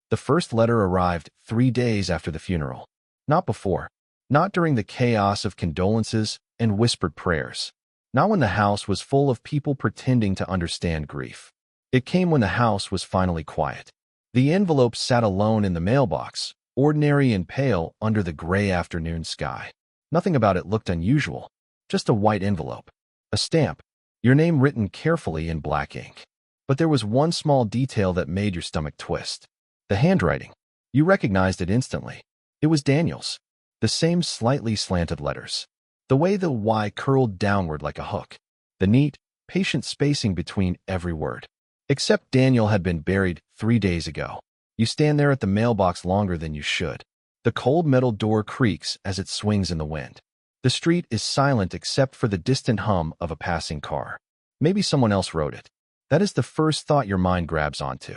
The first letter arrived 3 days after the funeral. Not before. Not during the chaos of condolences and whispered prayers. Not when the house was full of people pretending to understand grief. It came when the house was finally quiet. The envelope sat alone in the mailbox, ordinary and pale under the gray afternoon sky. Nothing about it looked unusual. Just a white envelope. A stamp. Your name written carefully in black ink. But there was one small detail that made your stomach twist. The handwriting. You recognized it instantly. It was Daniel's. The same slightly slanted letters. The way the Y curled downward like a hook. The neat, patient spacing between every word. Except Daniel had been buried 3 days ago. You stand there at the mailbox longer than you should. The cold metal door creaks as it swings in the wind. The street is silent except for the distant hum of a passing car. Maybe someone else wrote it. That is the first thought your mind grabs onto.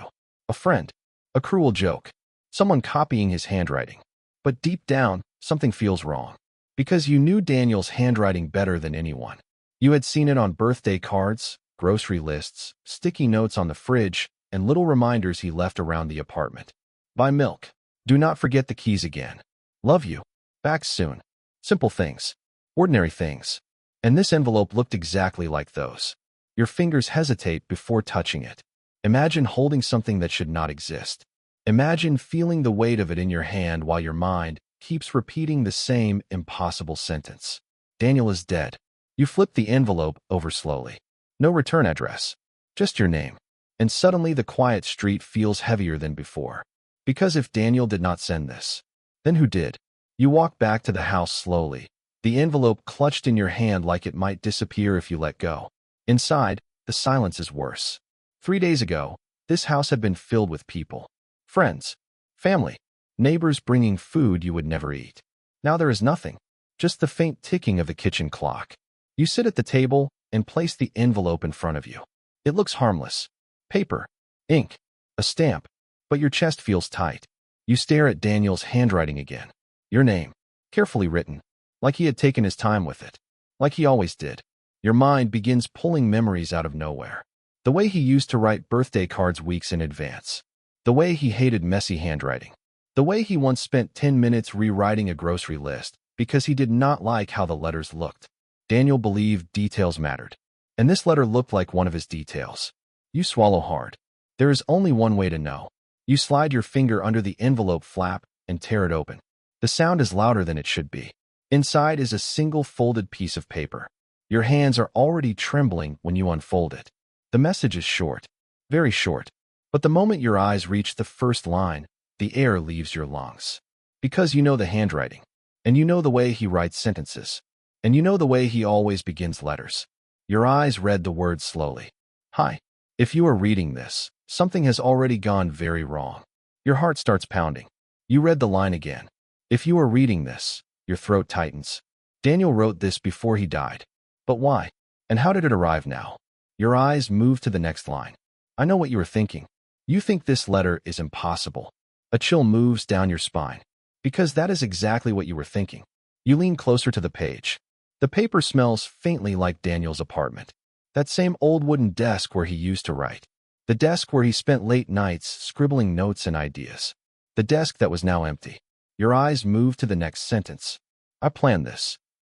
A friend. A cruel joke. Someone copying his handwriting. But deep down, something feels wrong. Because you knew Daniel's handwriting better than anyone. You had seen it on birthday cards, grocery lists, sticky notes on the fridge, and little reminders he left around the apartment. Buy milk. Do not forget the keys again. Love you. Back soon. Simple things. Ordinary things. And this envelope looked exactly like those. Your fingers hesitate before touching it. Imagine holding something that should not exist. Imagine feeling the weight of it in your hand while your mind keeps repeating the same impossible sentence. Daniel is dead. You flip the envelope over slowly. No return address. Just your name. And suddenly the quiet street feels heavier than before. Because if Daniel did not send this, then who did? You walk back to the house slowly, the envelope clutched in your hand like it might disappear if you let go. Inside, the silence is worse. 3 days ago, this house had been filled with people. Friends, family, neighbors bringing food you would never eat. Now there is nothing, just the faint ticking of the kitchen clock. You sit at the table and place the envelope in front of you. It looks harmless. Paper, ink, a stamp, but your chest feels tight. You stare at Daniel's handwriting again. Your name, carefully written, like he had taken his time with it, like he always did. Your mind begins pulling memories out of nowhere. The way he used to write birthday cards weeks in advance. The way he hated messy handwriting. The way he once spent 10 minutes rewriting a grocery list because he did not like how the letters looked. Daniel believed details mattered. And this letter looked like one of his details. You swallow hard. There is only one way to know. You slide your finger under the envelope flap and tear it open. The sound is louder than it should be. Inside is a single folded piece of paper. Your hands are already trembling when you unfold it. The message is short, very short. But the moment your eyes reach the first line, the air leaves your lungs. Because you know the handwriting. And you know the way he writes sentences. And you know the way he always begins letters. Your eyes read the words slowly. Hi. If you are reading this, something has already gone very wrong. Your heart starts pounding. You read the line again. If you are reading this, your throat tightens. Daniel wrote this before he died. But why? And how did it arrive now? Your eyes move to the next line. I know what you are thinking. You think this letter is impossible. A chill moves down your spine. Because that is exactly what you were thinking. You lean closer to the page. The paper smells faintly like Daniel's apartment. That same old wooden desk where he used to write. The desk where he spent late nights scribbling notes and ideas. The desk that was now empty. Your eyes move to the next sentence. I planned this.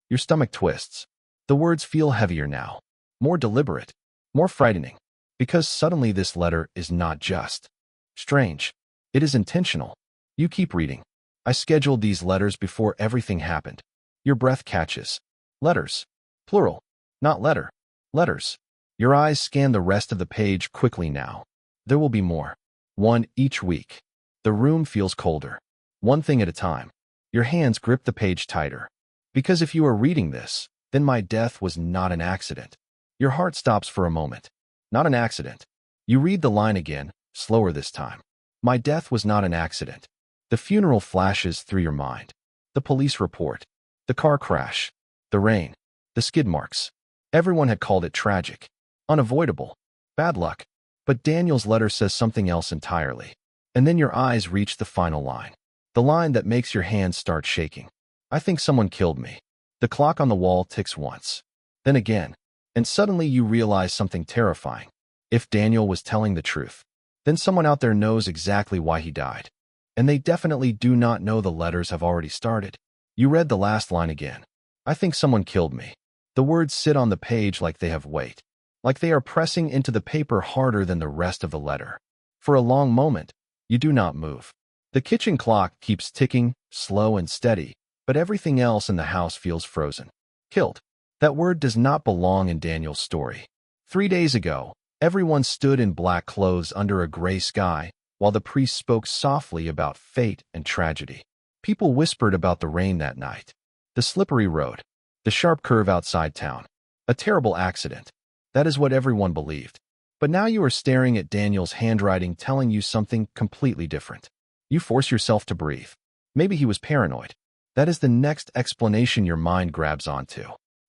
Your stomach twists. The words feel heavier now. More deliberate. More frightening. Because suddenly this letter is not just strange. It is intentional. You keep reading. I scheduled these letters before everything happened. Your breath catches. Letters. Plural. Not letter. Letters. Your eyes scan the rest of the page quickly now. There will be more. One each week. The room feels colder. One thing at a time. Your hands grip the page tighter. Because if you are reading this, then my death was not an accident. Your heart stops for a moment. Not an accident. You read the line again, slower this time. My death was not an accident. The funeral flashes through your mind. The police report. The car crash. The rain. The skid marks. Everyone had called it tragic. Unavoidable. Bad luck. But Daniel's letter says something else entirely. And then your eyes reach the final line. The line that makes your hands start shaking. I think someone killed me. The clock on the wall ticks once. Then again. And suddenly you realize something terrifying. If Daniel was telling the truth, then someone out there knows exactly why he died. And they definitely do not know the letters have already started. You read the last line again. I think someone killed me. The words sit on the page like they have weight, like they are pressing into the paper harder than the rest of the letter. For a long moment, you do not move. The kitchen clock keeps ticking, slow and steady, but everything else in the house feels frozen. Killed. That word does not belong in Daniel's story. 3 days ago, everyone stood in black clothes under a gray sky, while the priest spoke softly about fate and tragedy. People whispered about the rain that night, the slippery road, the sharp curve outside town, a terrible accident. That is what everyone believed. But now you are staring at Daniel's handwriting telling you something completely different. You force yourself to breathe. Maybe he was paranoid. That is the next explanation your mind grabs onto.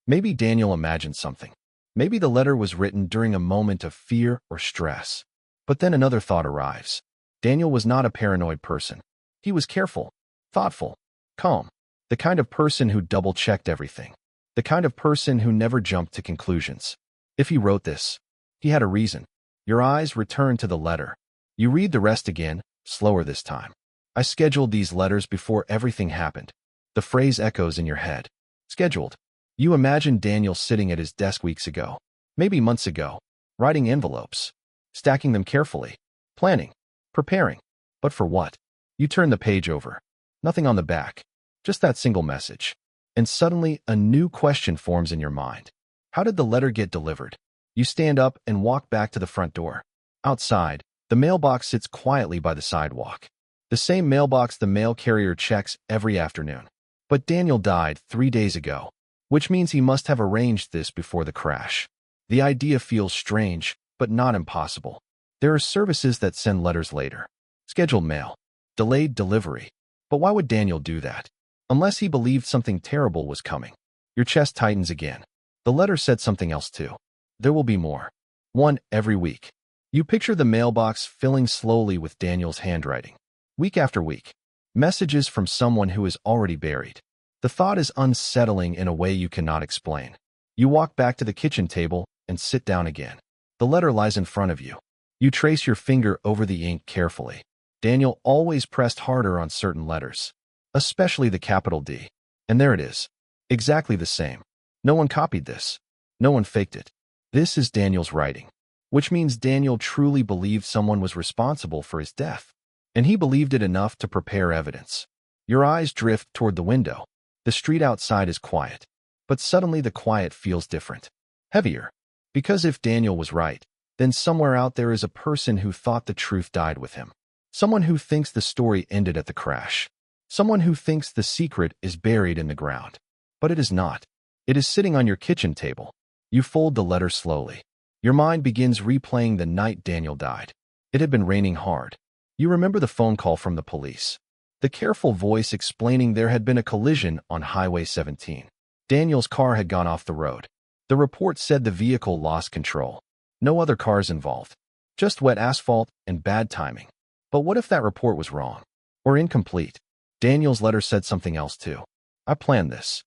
Maybe Daniel imagined something. Maybe the letter was written during a moment of fear or stress. But then another thought arrives. Daniel was not a paranoid person. He was careful, thoughtful, calm, the kind of person who double-checked everything, the kind of person who never jumped to conclusions. If he wrote this, he had a reason. Your eyes return to the letter. You read the rest again, slower this time. I scheduled these letters before everything happened. The phrase echoes in your head. Scheduled. You imagine Daniel sitting at his desk weeks ago, maybe months ago, writing envelopes, stacking them carefully, planning, preparing. But for what? You turn the page over. Nothing on the back. Just that single message. And suddenly, a new question forms in your mind. How did the letter get delivered? You stand up and walk back to the front door. Outside, the mailbox sits quietly by the sidewalk. The same mailbox the mail carrier checks every afternoon. But Daniel died 3 days ago, which means he must have arranged this before the crash. The idea feels strange, but not impossible. There are services that send letters later. Scheduled mail. Delayed delivery. But why would Daniel do that? Unless he believed something terrible was coming. Your chest tightens again. The letter said something else too. There will be more. One every week. You picture the mailbox filling slowly with Daniel's handwriting. Week after week. Messages from someone who is already buried. The thought is unsettling in a way you cannot explain. You walk back to the kitchen table and sit down again. The letter lies in front of you. You trace your finger over the ink carefully. Daniel always pressed harder on certain letters, especially the capital D. And there it is. Exactly the same. No one copied this. No one faked it. This is Daniel's writing, which means Daniel truly believed someone was responsible for his death. And he believed it enough to prepare evidence. Your eyes drift toward the window. The street outside is quiet. But suddenly the quiet feels different. Heavier. Because if Daniel was right, then somewhere out there is a person who thought the truth died with him. Someone who thinks the story ended at the crash. Someone who thinks the secret is buried in the ground. But it is not. It is sitting on your kitchen table. You fold the letter slowly. Your mind begins replaying the night Daniel died. It had been raining hard. You remember the phone call from the police. The careful voice explaining there had been a collision on Highway 17. Daniel's car had gone off the road. The report said the vehicle lost control. No other cars involved. Just wet asphalt and bad timing. But what if that report was wrong? Or incomplete? Daniel's letter said something else too. I planned this.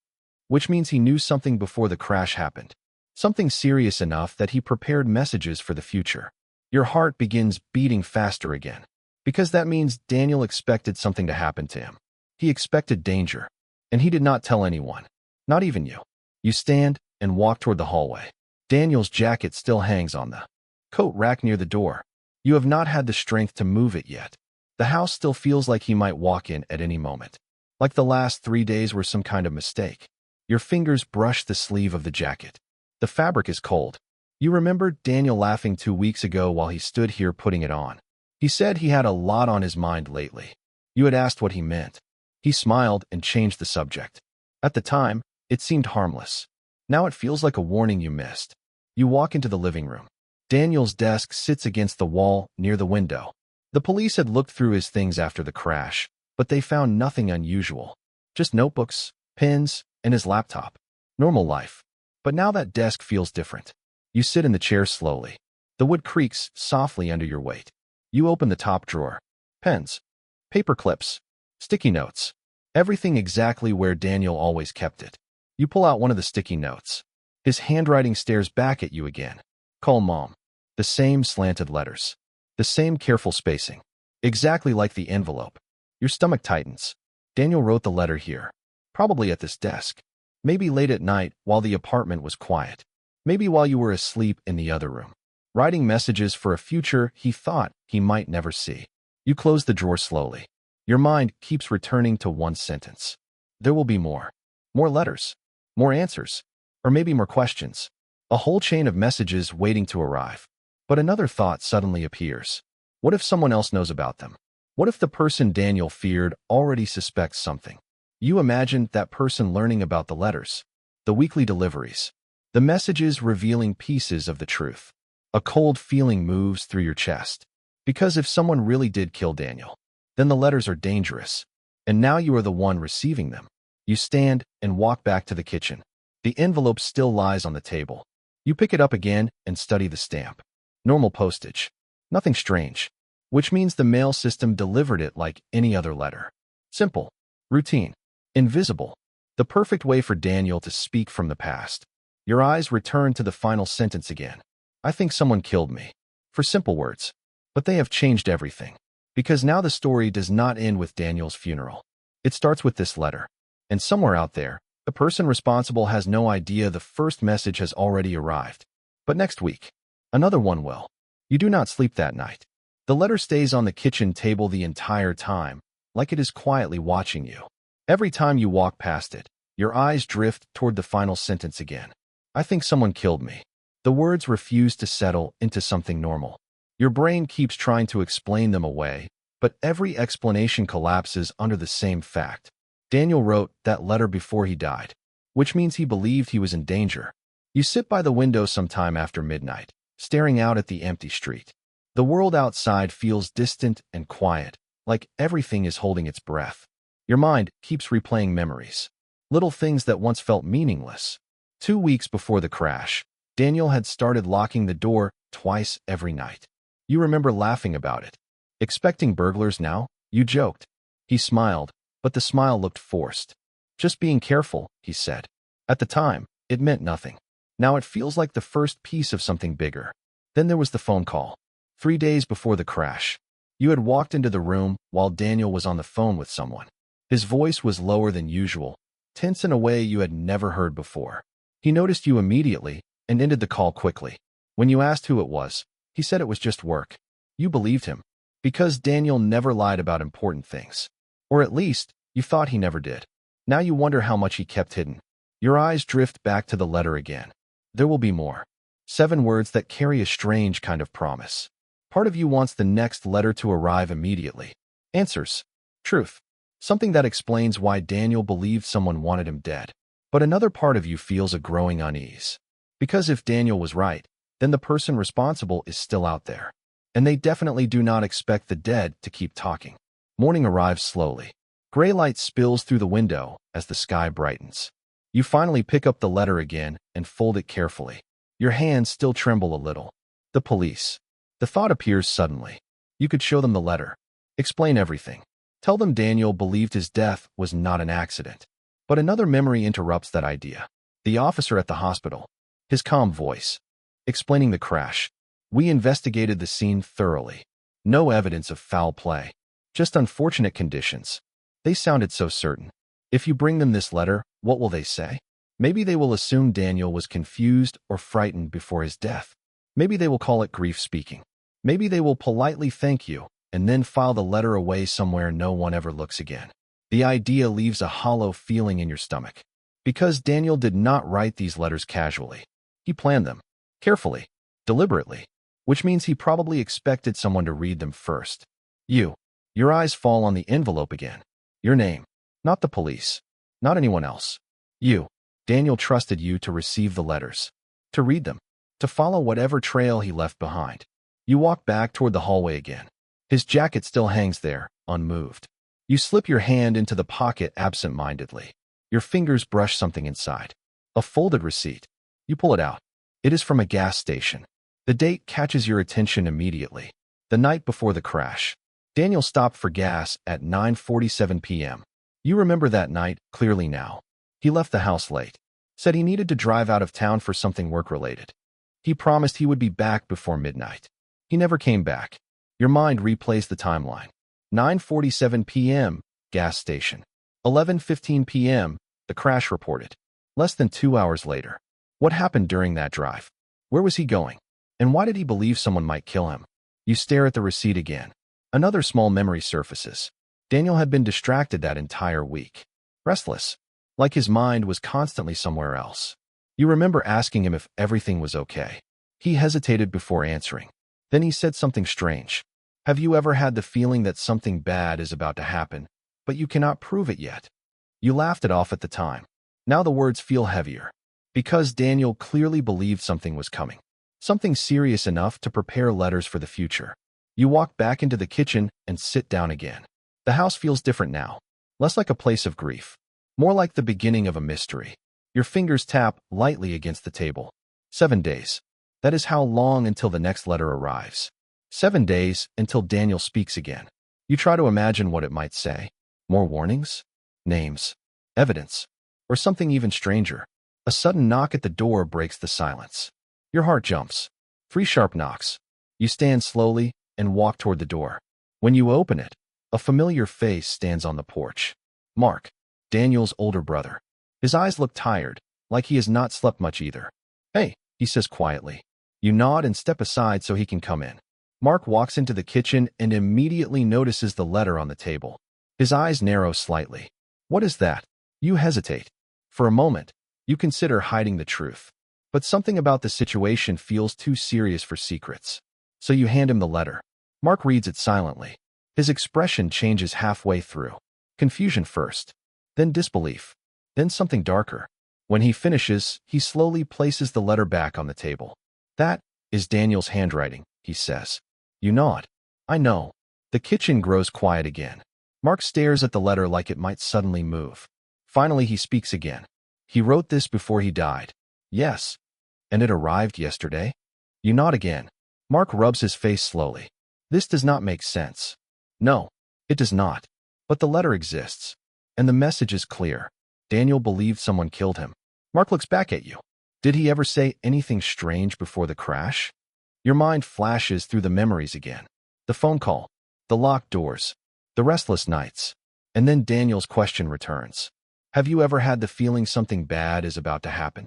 Which means he knew something before the crash happened. Something serious enough that he prepared messages for the future. Your heart begins beating faster again. Because that means Daniel expected something to happen to him. He expected danger. And he did not tell anyone. Not even you. You stand and walk toward the hallway. Daniel's jacket still hangs on the coat rack near the door. You have not had the strength to move it yet. The house still feels like he might walk in at any moment. Like the last 3 days were some kind of mistake. Your fingers brush the sleeve of the jacket. The fabric is cold. You remember Daniel laughing 2 weeks ago while he stood here putting it on. He said he had a lot on his mind lately. You had asked what he meant. He smiled and changed the subject. At the time, it seemed harmless. Now it feels like a warning you missed. You walk into the living room. Daniel's desk sits against the wall near the window. The police had looked through his things after the crash, but they found nothing unusual. Just notebooks, pens, and his laptop. Normal life. But now that desk feels different. You sit in the chair slowly. The wood creaks softly under your weight. You open the top drawer. Pens, paper clips, sticky notes. Everything exactly where Daniel always kept it. You pull out one of the sticky notes. His handwriting stares back at you again. Call Mom. The same slanted letters. The same careful spacing. Exactly like the envelope. Your stomach tightens. Daniel wrote the letter here. Probably at this desk. Maybe late at night while the apartment was quiet. Maybe while you were asleep in the other room. Writing messages for a future he thought he might never see. You close the drawer slowly. Your mind keeps returning to one sentence. There will be more. More letters. More answers. Or maybe more questions. A whole chain of messages waiting to arrive. But another thought suddenly appears. What if someone else knows about them? What if the person Daniel feared already suspects something? You imagined that person learning about the letters, the weekly deliveries, the messages revealing pieces of the truth. A cold feeling moves through your chest. Because if someone really did kill Daniel, then the letters are dangerous. And now you are the one receiving them. You stand and walk back to the kitchen. The envelope still lies on the table. You pick it up again and study the stamp. Normal postage. Nothing strange. Which means the mail system delivered it like any other letter. Simple. Routine. Invisible. The perfect way for Daniel to speak from the past. Your eyes return to the final sentence again. I think someone killed me. For simple words. But they have changed everything. Because now the story does not end with Daniel's funeral. It starts with this letter. And somewhere out there, the person responsible has no idea the first message has already arrived. But next week, another one will. You do not sleep that night. The letter stays on the kitchen table the entire time, like it is quietly watching you. Every time you walk past it, your eyes drift toward the final sentence again. I think someone killed me. The words refuse to settle into something normal. Your brain keeps trying to explain them away, but every explanation collapses under the same fact. Daniel wrote that letter before he died, which means he believed he was in danger. You sit by the window sometime after midnight, staring out at the empty street. The world outside feels distant and quiet, like everything is holding its breath. Your mind keeps replaying memories, little things that once felt meaningless. 2 weeks before the crash, Daniel had started locking the door twice every night. You remember laughing about it. Expecting burglars now? You joked. He smiled, but the smile looked forced. Just being careful, he said. At the time, it meant nothing. Now it feels like the first piece of something bigger. Then there was the phone call. 3 days before the crash. You had walked into the room while Daniel was on the phone with someone. His voice was lower than usual, tense in a way you had never heard before. He noticed you immediately and ended the call quickly. When you asked who it was, he said it was just work. You believed him, because Daniel never lied about important things. Or at least, you thought he never did. Now you wonder how much he kept hidden. Your eyes drift back to the letter again. There will be more. 7 words that carry a strange kind of promise. Part of you wants the next letter to arrive immediately. Answers. Truth. Something that explains why Daniel believed someone wanted him dead. But another part of you feels a growing unease. Because if Daniel was right, then the person responsible is still out there. And they definitely do not expect the dead to keep talking. Morning arrives slowly. Gray light spills through the window as the sky brightens. You finally pick up the letter again and fold it carefully. Your hands still tremble a little. The police. The thought appears suddenly. You could show them the letter. Explain everything. Tell them Daniel believed his death was not an accident. But another memory interrupts that idea. The officer at the hospital. His calm voice. Explaining the crash. We investigated the scene thoroughly. No evidence of foul play. Just unfortunate conditions. They sounded so certain. If you bring them this letter, what will they say? Maybe they will assume Daniel was confused or frightened before his death. Maybe they will call it grief speaking. Maybe they will politely thank you and then file the letter away somewhere no one ever looks again. The idea leaves a hollow feeling in your stomach. Because Daniel did not write these letters casually. He planned them. Carefully. Deliberately. Which means he probably expected someone to read them first. You. Your eyes fall on the envelope again. Your name. Not the police. Not anyone else. You. Daniel trusted you to receive the letters. To read them. To follow whatever trail he left behind. You walk back toward the hallway again. His jacket still hangs there, unmoved. You slip your hand into the pocket absent-mindedly. Your fingers brush something inside. A folded receipt. You pull it out. It is from a gas station. The date catches your attention immediately. The night before the crash. Daniel stopped for gas at 9:47 p.m. You remember that night clearly now. He left the house late. Said he needed to drive out of town for something work-related. He promised he would be back before midnight. He never came back. Your mind replays the timeline. 9:47 p.m., gas station. 11:15 p.m., the crash reported. Less than 2 hours later. What happened during that drive? Where was he going? And why did he believe someone might kill him? You stare at the receipt again. Another small memory surfaces. Daniel had been distracted that entire week. Restless. Like his mind was constantly somewhere else. You remember asking him if everything was okay. He hesitated before answering. Then he said something strange. Have you ever had the feeling that something bad is about to happen, but you cannot prove it yet? You laughed it off at the time. Now the words feel heavier. Because Daniel clearly believed something was coming. Something serious enough to prepare letters for the future. You walk back into the kitchen and sit down again. The house feels different now. Less like a place of grief. More like the beginning of a mystery. Your fingers tap lightly against the table. 7 days. That is how long until the next letter arrives. 7 days until Daniel speaks again. You try to imagine what it might say. More warnings? Names? Evidence? Or something even stranger? A sudden knock at the door breaks the silence. Your heart jumps. 3 sharp knocks. You stand slowly and walk toward the door. When you open it, a familiar face stands on the porch. Mark, Daniel's older brother. His eyes look tired, like he has not slept much either. Hey, he says quietly. You nod and step aside so he can come in. Mark walks into the kitchen and immediately notices the letter on the table. His eyes narrow slightly. What is that? You hesitate. For a moment, you consider hiding the truth. But something about the situation feels too serious for secrets. So you hand him the letter. Mark reads it silently. His expression changes halfway through. Confusion first, then disbelief, then something darker. When he finishes, he slowly places the letter back on the table. That is Daniel's handwriting, he says. You nod. I know. The kitchen grows quiet again. Mark stares at the letter like it might suddenly move. Finally, he speaks again. He wrote this before he died. Yes. And it arrived yesterday? You nod again. Mark rubs his face slowly. This does not make sense. No, it does not. But the letter exists. And the message is clear. Daniel believed someone killed him. Mark looks back at you. Did he ever say anything strange before the crash? Your mind flashes through the memories again. The phone call, the locked doors, the restless nights. And then Daniel's question returns. Have you ever had the feeling something bad is about to happen?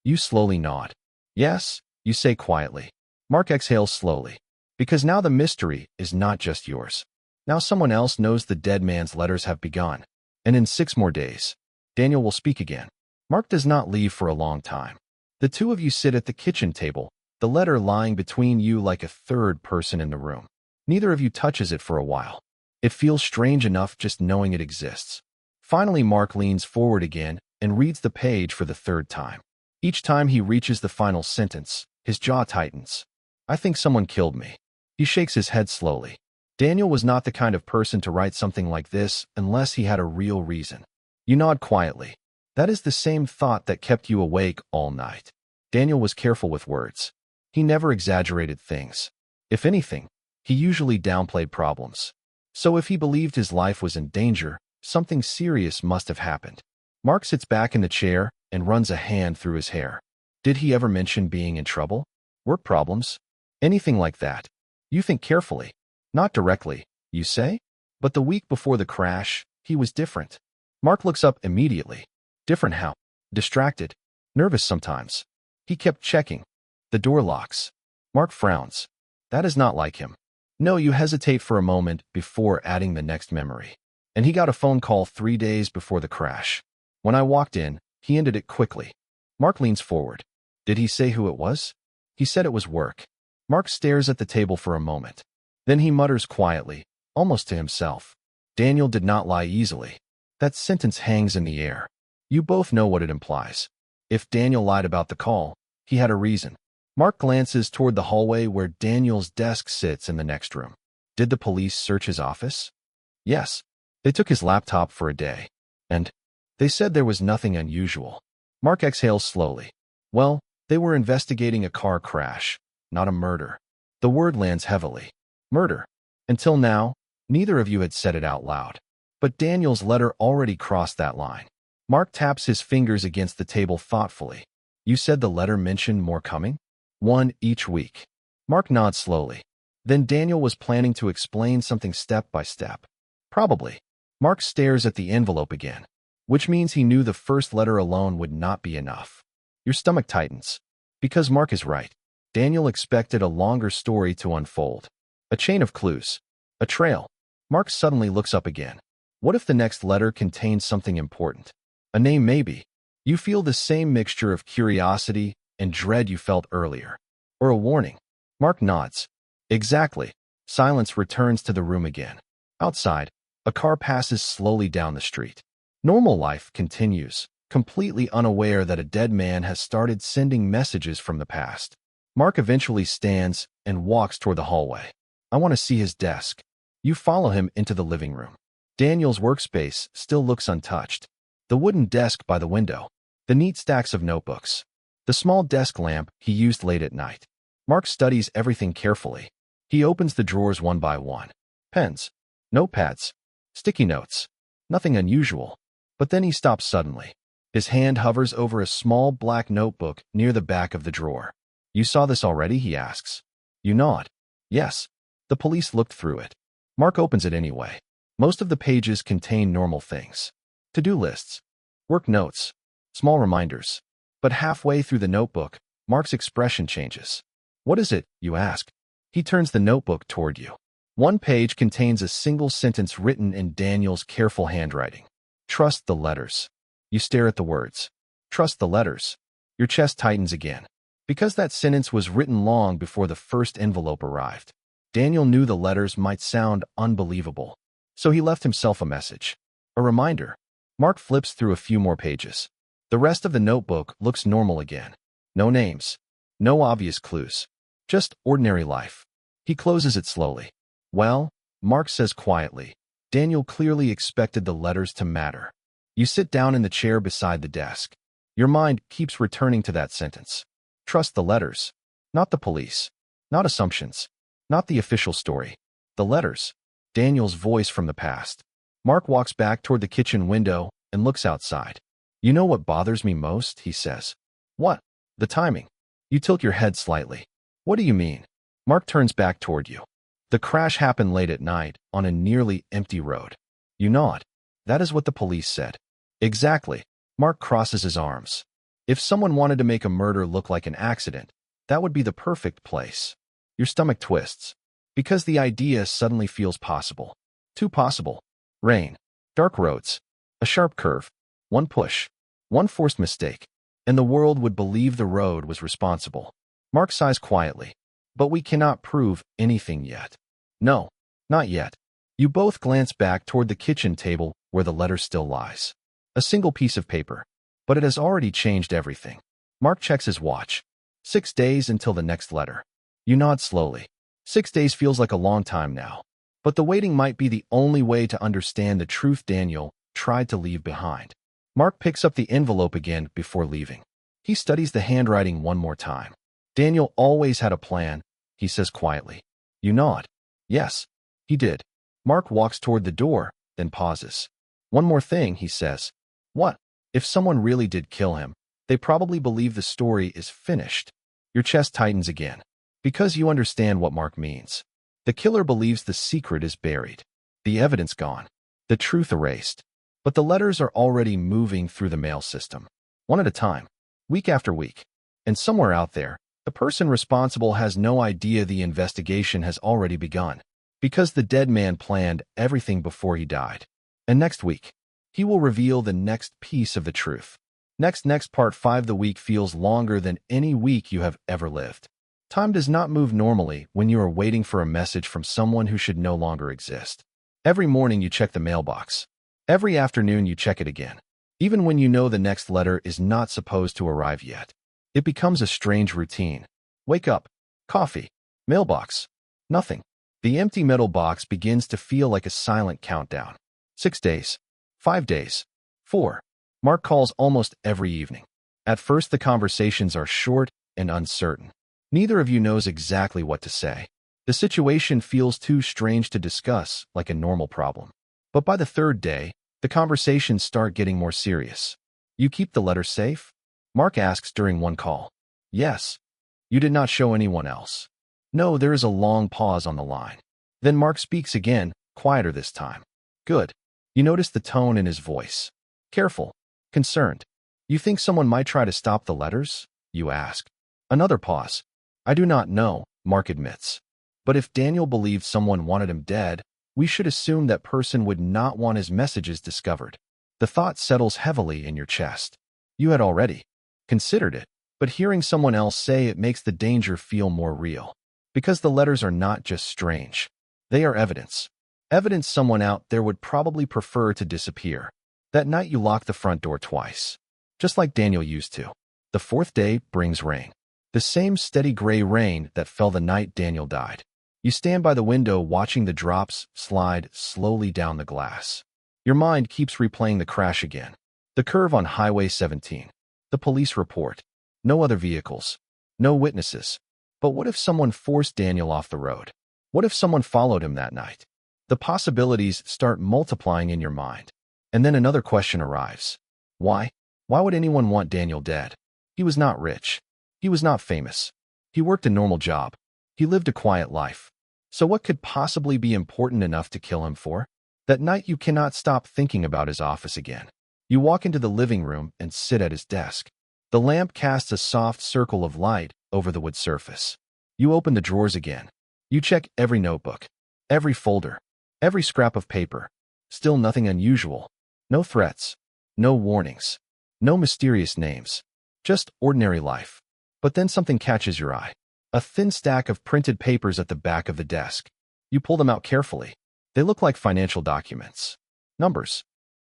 You slowly nod. Yes, you say quietly. Mark exhales slowly. Because now the mystery is not just yours. Now someone else knows the dead man's letters have begun. And in 6 more days, Daniel will speak again. Mark does not leave for a long time. The two of you sit at the kitchen table, the letter lying between you like a third person in the room. Neither of you touches it for a while. It feels strange enough just knowing it exists. Finally, Mark leans forward again and reads the page for the 3rd time. Each time he reaches the final sentence, his jaw tightens. I think someone killed me. He shakes his head slowly. Daniel was not the kind of person to write something like this unless he had a real reason. You nod quietly. That is the same thought that kept you awake all night. Daniel was careful with words. He never exaggerated things. If anything, he usually downplayed problems. So if he believed his life was in danger, something serious must have happened. Mark sits back in the chair and runs a hand through his hair. Did he ever mention being in trouble? Work problems? Anything like that? You think carefully. Not directly, you say? But the week before the crash, he was different. Mark looks up immediately. Different how? Distracted. Nervous sometimes. He kept checking. The door locks. Mark frowns. That is not like him. No, you hesitate for a moment before adding the next memory. And he got a phone call 3 days before the crash. When I walked in, he ended it quickly. Mark leans forward. Did he say who it was? He said it was work. Mark stares at the table for a moment. Then he mutters quietly, almost to himself. Daniel did not lie easily. That sentence hangs in the air. You both know what it implies. If Daniel lied about the call, he had a reason. Mark glances toward the hallway where Daniel's desk sits in the next room. Did the police search his office? Yes. They took his laptop for a day. And they said there was nothing unusual. Mark exhales slowly. Well, they were investigating a car crash, not a murder. The word lands heavily. Murder. Until now, neither of you had said it out loud. But Daniel's letter already crossed that line. Mark taps his fingers against the table thoughtfully. You said the letter mentioned more coming? 1 each week. Mark nods slowly. Then Daniel was planning to explain something step by step. Probably. Mark stares at the envelope again, which means he knew the first letter alone would not be enough. Your stomach tightens. Because Mark is right. Daniel expected a longer story to unfold. A chain of clues. A trail. Mark suddenly looks up again. What if the next letter contains something important? A name maybe. You feel the same mixture of curiosity and dread you felt earlier. Or a warning. Mark nods. Exactly. Silence returns to the room again. Outside, a car passes slowly down the street. Normal life continues, completely unaware that a dead man has started sending messages from the past. Mark eventually stands and walks toward the hallway. I want to see his desk. You follow him into the living room. Daniel's workspace still looks untouched. The wooden desk by the window. The neat stacks of notebooks. The small desk lamp he used late at night. Mark studies everything carefully. He opens the drawers one by one. Pens. Notepads. Sticky notes. Nothing unusual. But then he stops suddenly. His hand hovers over a small black notebook near the back of the drawer. You saw this already? He asks. You nod. Yes. The police looked through it. Mark opens it anyway. Most of the pages contain normal things. To-do lists. Work notes. Small reminders. But halfway through the notebook, Mark's expression changes. What is it? You ask. He turns the notebook toward you. One page contains a single sentence written in Daniel's careful handwriting. Trust the letters. You stare at the words. Trust the letters. Your chest tightens again. Because that sentence was written long before the first envelope arrived. Daniel knew the letters might sound unbelievable. So he left himself a message. A reminder. Mark flips through a few more pages. The rest of the notebook looks normal again. No names. No obvious clues. Just ordinary life. He closes it slowly. Well, Mark says quietly. Daniel clearly expected the letters to matter. You sit down in the chair beside the desk. Your mind keeps returning to that sentence. Trust the letters. Not the police. Not assumptions. Not the official story. The letters. Daniel's voice from the past. Mark walks back toward the kitchen window and looks outside. You know what bothers me most? He says. What? The timing. You tilt your head slightly. What do you mean? Mark turns back toward you. The crash happened late at night on a nearly empty road. You nod. That is what the police said. Exactly. Mark crosses his arms. If someone wanted to make a murder look like an accident, that would be the perfect place. Your stomach twists. Because the idea suddenly feels possible. Too possible. Rain. Dark roads. A sharp curve. One push. One forced mistake. And the world would believe the road was responsible. Mark sighs quietly. But we cannot prove anything yet. No, not yet. You both glance back toward the kitchen table where the letter still lies. A single piece of paper. But it has already changed everything. Mark checks his watch. 6 days until the next letter. You nod slowly. 6 days feels like a long time now. But the waiting might be the only way to understand the truth Daniel tried to leave behind. Mark picks up the envelope again before leaving. He studies the handwriting one more time. Daniel always had a plan, he says quietly. You nod. Yes, he did. Mark walks toward the door, then pauses. One more thing, he says. What? If someone really did kill him, they probably believe the story is finished. Your chest tightens again. Because you understand what Mark means. The killer believes the secret is buried. The evidence gone. The truth erased. But the letters are already moving through the mail system. One at a time. Week after week. And somewhere out there, the person responsible has no idea the investigation has already begun. Because the dead man planned everything before he died. And next week, he will reveal the next piece of the truth. Next part 5. The week feels longer than any week you have ever lived. Time does not move normally when you are waiting for a message from someone who should no longer exist. Every morning you check the mailbox. Every afternoon you check it again. Even when you know the next letter is not supposed to arrive yet. It becomes a strange routine. Wake up. Coffee. Mailbox. Nothing. The empty metal box begins to feel like a silent countdown. 6 days. 5 days. 4. Mark calls almost every evening. At first the conversations are short and uncertain. Neither of you knows exactly what to say. The situation feels too strange to discuss like a normal problem. But by the 3rd day, the conversations start getting more serious. You keep the letter safe? Mark asks during one call. Yes. You did not show anyone else. No, there is a long pause on the line. Then Mark speaks again, quieter this time. Good. You notice the tone in his voice. Careful. Concerned. You think someone might try to stop the letters? You ask. Another pause. I do not know, Mark admits. But if Daniel believed someone wanted him dead, we should assume that person would not want his messages discovered. The thought settles heavily in your chest. You had already considered it, but hearing someone else say it makes the danger feel more real. Because the letters are not just strange. They are evidence. Evidence someone out there would probably prefer to disappear. That night you lock the front door twice. Just like Daniel used to. The fourth day brings rain. The same steady gray rain that fell the night Daniel died. You stand by the window watching the drops slide slowly down the glass. Your mind keeps replaying the crash again. The curve on Highway 17. The police report. No other vehicles. No witnesses. But what if someone forced Daniel off the road? What if someone followed him that night? The possibilities start multiplying in your mind. And then another question arrives. Why? Why would anyone want Daniel dead? He was not rich. He was not famous. He worked a normal job. He lived a quiet life. So what could possibly be important enough to kill him for? That night you cannot stop thinking about his office again. You walk into the living room and sit at his desk. The lamp casts a soft circle of light over the wood surface. You open the drawers again. You check every notebook, every folder, every scrap of paper. Still nothing unusual. No threats. No warnings. No mysterious names. Just ordinary life. But then something catches your eye. A thin stack of printed papers at the back of the desk. You pull them out carefully. They look like financial documents. Numbers.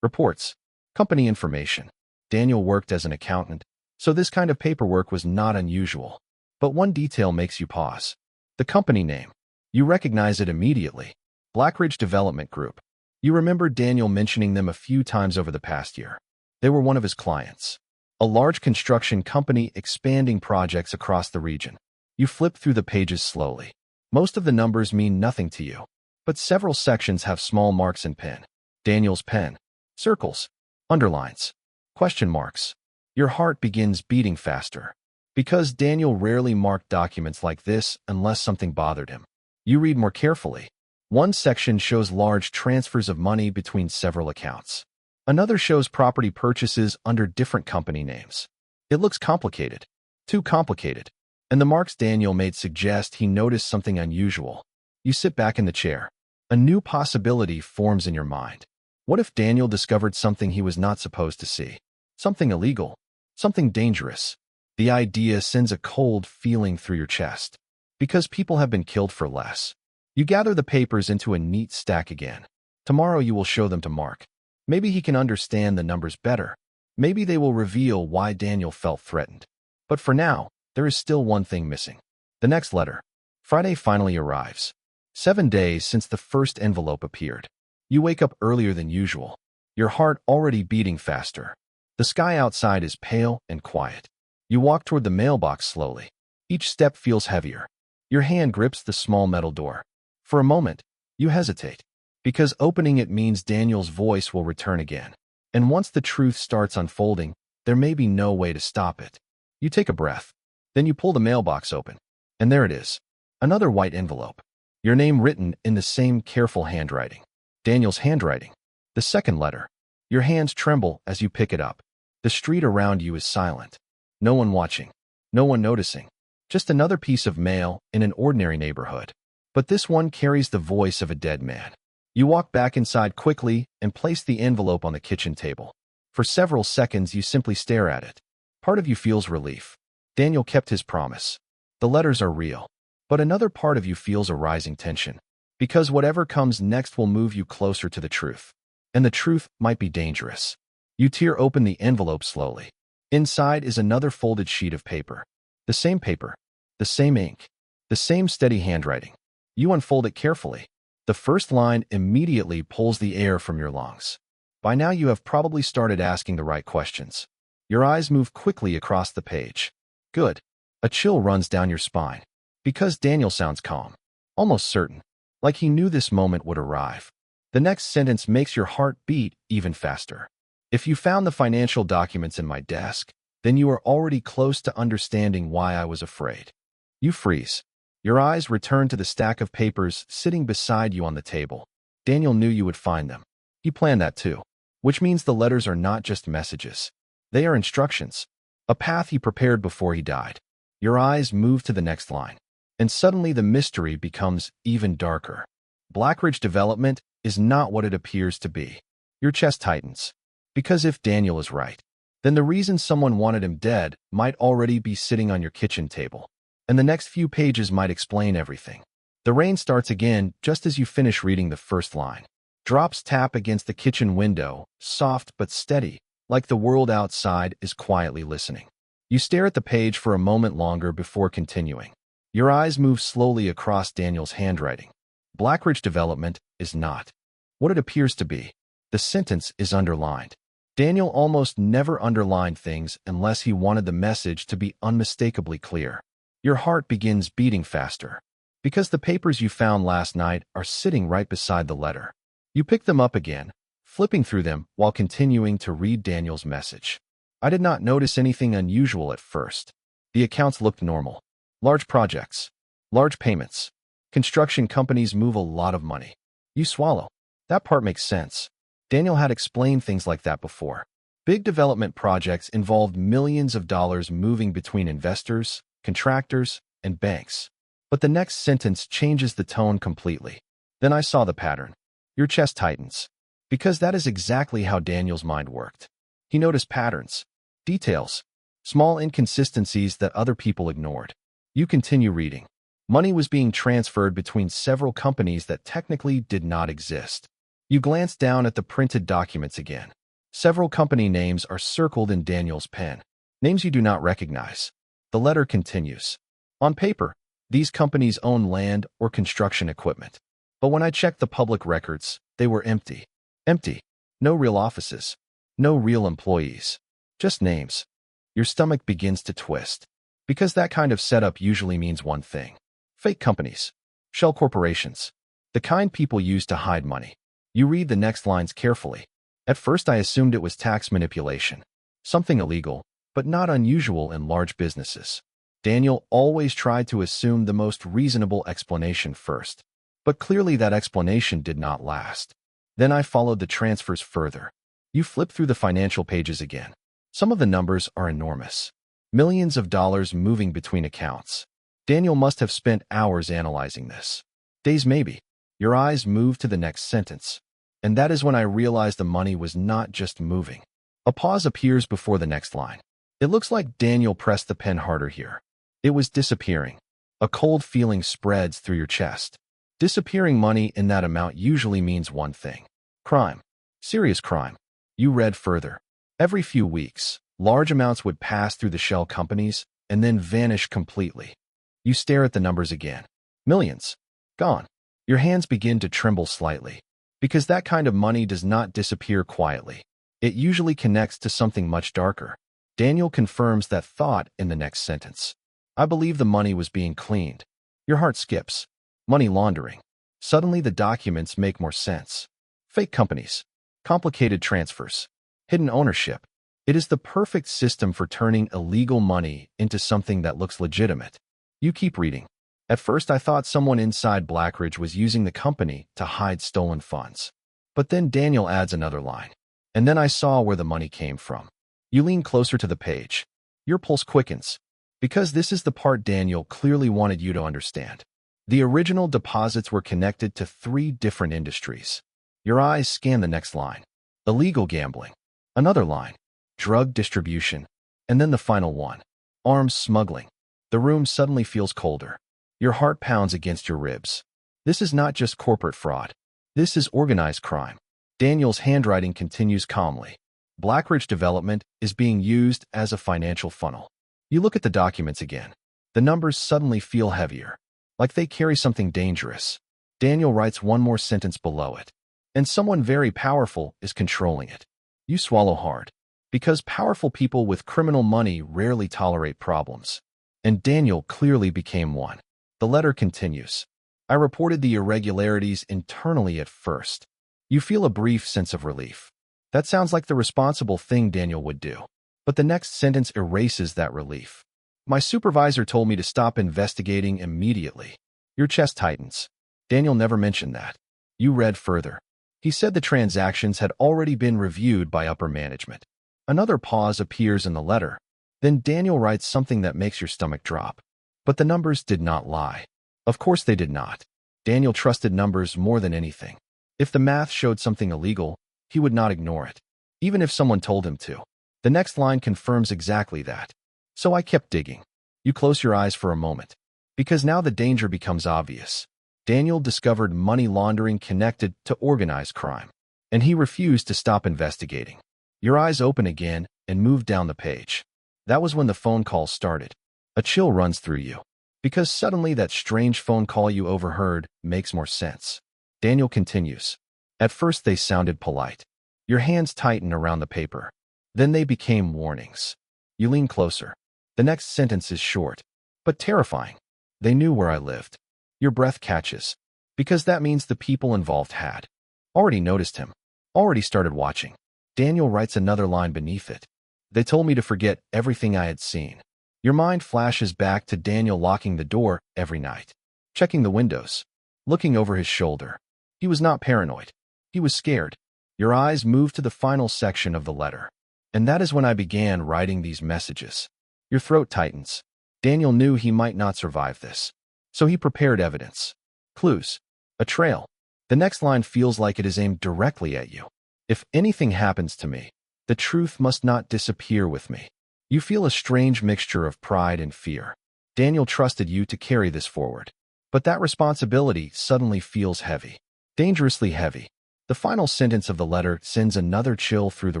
Reports. Company information. Daniel worked as an accountant, so this kind of paperwork was not unusual. But one detail makes you pause. The company name. You recognize it immediately. Blackridge Development Group. You remember Daniel mentioning them a few times over the past year. They were one of his clients. A large construction company expanding projects across the region. You flip through the pages slowly. Most of the numbers mean nothing to you, but several sections have small marks in pen. Daniel's pen. Circles. Underlines. Question marks. Your heart begins beating faster. Because Daniel rarely marked documents like this unless something bothered him. You read more carefully. One section shows large transfers of money between several accounts. Another shows property purchases under different company names. It looks complicated. Too complicated. And the marks Daniel made suggest he noticed something unusual. You sit back in the chair. A new possibility forms in your mind. What if Daniel discovered something he was not supposed to see? Something illegal. Something dangerous. The idea sends a cold feeling through your chest. Because people have been killed for less. You gather the papers into a neat stack again. Tomorrow you will show them to Mark. Maybe he can understand the numbers better. Maybe they will reveal why Daniel felt threatened. But for now, there is still one thing missing. The next letter. Friday finally arrives. 7 days since the first envelope appeared. You wake up earlier than usual. Your heart already beating faster. The sky outside is pale and quiet. You walk toward the mailbox slowly. Each step feels heavier. Your hand grips the small metal door. For a moment, you hesitate. Because opening it means Daniel's voice will return again. And once the truth starts unfolding, there may be no way to stop it. You take a breath. Then you pull the mailbox open. And there it is. Another white envelope. Your name written in the same careful handwriting. Daniel's handwriting. The second letter. Your hands tremble as you pick it up. The street around you is silent. No one watching. No one noticing. Just another piece of mail in an ordinary neighborhood. But this one carries the voice of a dead man. You walk back inside quickly and place the envelope on the kitchen table. For several seconds you simply stare at it. Part of you feels relief. Daniel kept his promise. The letters are real. But another part of you feels a rising tension. Because whatever comes next will move you closer to the truth. And the truth might be dangerous. You tear open the envelope slowly. Inside is another folded sheet of paper. The same paper. The same ink. The same steady handwriting. You unfold it carefully. The first line immediately pulls the air from your lungs. By now you have probably started asking the right questions. Your eyes move quickly across the page. Good. A chill runs down your spine. Because Daniel sounds calm. Almost certain. Like he knew this moment would arrive. The next sentence makes your heart beat even faster. If you found the financial documents in my desk, then you are already close to understanding why I was afraid. You freeze. Your eyes return to the stack of papers sitting beside you on the table. Daniel knew you would find them. He planned that too. Which means the letters are not just messages. They are instructions. A path he prepared before he died. Your eyes move to the next line. And suddenly the mystery becomes even darker. Blackridge Development is not what it appears to be. Your chest tightens. Because if Daniel is right, then the reason someone wanted him dead might already be sitting on your kitchen table. And the next few pages might explain everything. The rain starts again just as you finish reading the first line. Drops tap against the kitchen window, soft but steady, like the world outside is quietly listening. You stare at the page for a moment longer before continuing. Your eyes move slowly across Daniel's handwriting. Blackridge Development is not what it appears to be. The sentence is underlined. Daniel almost never underlined things unless he wanted the message to be unmistakably clear. Your heart begins beating faster. Because the papers you found last night are sitting right beside the letter. You pick them up again, flipping through them while continuing to read Daniel's message. I did not notice anything unusual at first. The accounts looked normal. Large projects. Large payments. Construction companies move a lot of money. You swallow. That part makes sense. Daniel had explained things like that before. Big development projects involved millions of dollars moving between investors, contractors, and banks. But the next sentence changes the tone completely. Then I saw the pattern. Your chest tightens. Because that is exactly how Daniel's mind worked. He noticed patterns, details, small inconsistencies that other people ignored. You continue reading. Money was being transferred between several companies that technically did not exist. You glance down at the printed documents again. Several company names are circled in Daniel's pen. Names you do not recognize. The letter continues. On paper, these companies own land or construction equipment. But when I checked the public records, they were empty. Empty. No real offices. No real employees. Just names. Your stomach begins to twist. Because that kind of setup usually means one thing. Fake companies. Shell corporations. The kind people use to hide money. You read the next lines carefully. At first I assumed it was tax manipulation. Something illegal, but not unusual in large businesses. Daniel always tried to assume the most reasonable explanation first. But clearly that explanation did not last. Then I followed the transfers further. You flip through the financial pages again. Some of the numbers are enormous. Millions of dollars moving between accounts. Daniel must have spent hours analyzing this. Days maybe. Your eyes move to the next sentence. And that is when I realized the money was not just moving. A pause appears before the next line. It looks like Daniel pressed the pen harder here. It was disappearing. A cold feeling spreads through your chest. Disappearing money in that amount usually means one thing. Crime. Serious crime. You read further. Every few weeks, large amounts would pass through the shell companies and then vanish completely. You stare at the numbers again. Millions. Gone. Your hands begin to tremble slightly. Because that kind of money does not disappear quietly. It usually connects to something much darker. Daniel confirms that thought in the next sentence. I believe the money was being cleaned. Your heart skips. Money laundering. Suddenly the documents make more sense. Fake companies. Complicated transfers. Hidden ownership. It is the perfect system for turning illegal money into something that looks legitimate. You keep reading. At first I thought someone inside Blackridge was using the company to hide stolen funds. But then Daniel adds another line. And then I saw where the money came from. You lean closer to the page. Your pulse quickens. Because this is the part Daniel clearly wanted you to understand. The original deposits were connected to 3 different industries. Your eyes scan the next line. Illegal gambling. Another line. Drug distribution. And then the final one. Arms smuggling. The room suddenly feels colder. Your heart pounds against your ribs. This is not just corporate fraud. This is organized crime. Daniel's handwriting continues calmly. Blackridge Development is being used as a financial funnel. You look at the documents again. The numbers suddenly feel heavier, like they carry something dangerous. Daniel writes one more sentence below it. And someone very powerful is controlling it. You swallow hard. Because powerful people with criminal money rarely tolerate problems. And Daniel clearly became one. The letter continues. I reported the irregularities internally at first. You feel a brief sense of relief. That sounds like the responsible thing Daniel would do. But the next sentence erases that relief. My supervisor told me to stop investigating immediately. Your chest tightens. Daniel never mentioned that. You read further. He said the transactions had already been reviewed by upper management. Another pause appears in the letter. Then Daniel writes something that makes your stomach drop. But the numbers did not lie. Of course they did not. Daniel trusted numbers more than anything. If the math showed something illegal, he would not ignore it, even if someone told him to. The next line confirms exactly that. So I kept digging. You close your eyes for a moment. Because now the danger becomes obvious. Daniel discovered money laundering connected to organized crime. And he refused to stop investigating. Your eyes open again and move down the page. That was when the phone call started. A chill runs through you. Because suddenly that strange phone call you overheard makes more sense. Daniel continues. At first they sounded polite. Your hands tighten around the paper. Then they became warnings. You lean closer. The next sentence is short, but terrifying. They knew where I lived. Your breath catches. Because that means the people involved had already noticed him. Already started watching. Daniel writes another line beneath it. They told me to forget everything I had seen. Your mind flashes back to Daniel locking the door every night. Checking the windows. Looking over his shoulder. He was not paranoid. He was scared. Your eyes move to the final section of the letter. And that is when I began writing these messages. Your throat tightens. Daniel knew he might not survive this. So he prepared evidence. Clues. A trail. The next line feels like it is aimed directly at you. If anything happens to me, the truth must not disappear with me. You feel a strange mixture of pride and fear. Daniel trusted you to carry this forward. But that responsibility suddenly feels heavy. Dangerously heavy. The final sentence of the letter sends another chill through the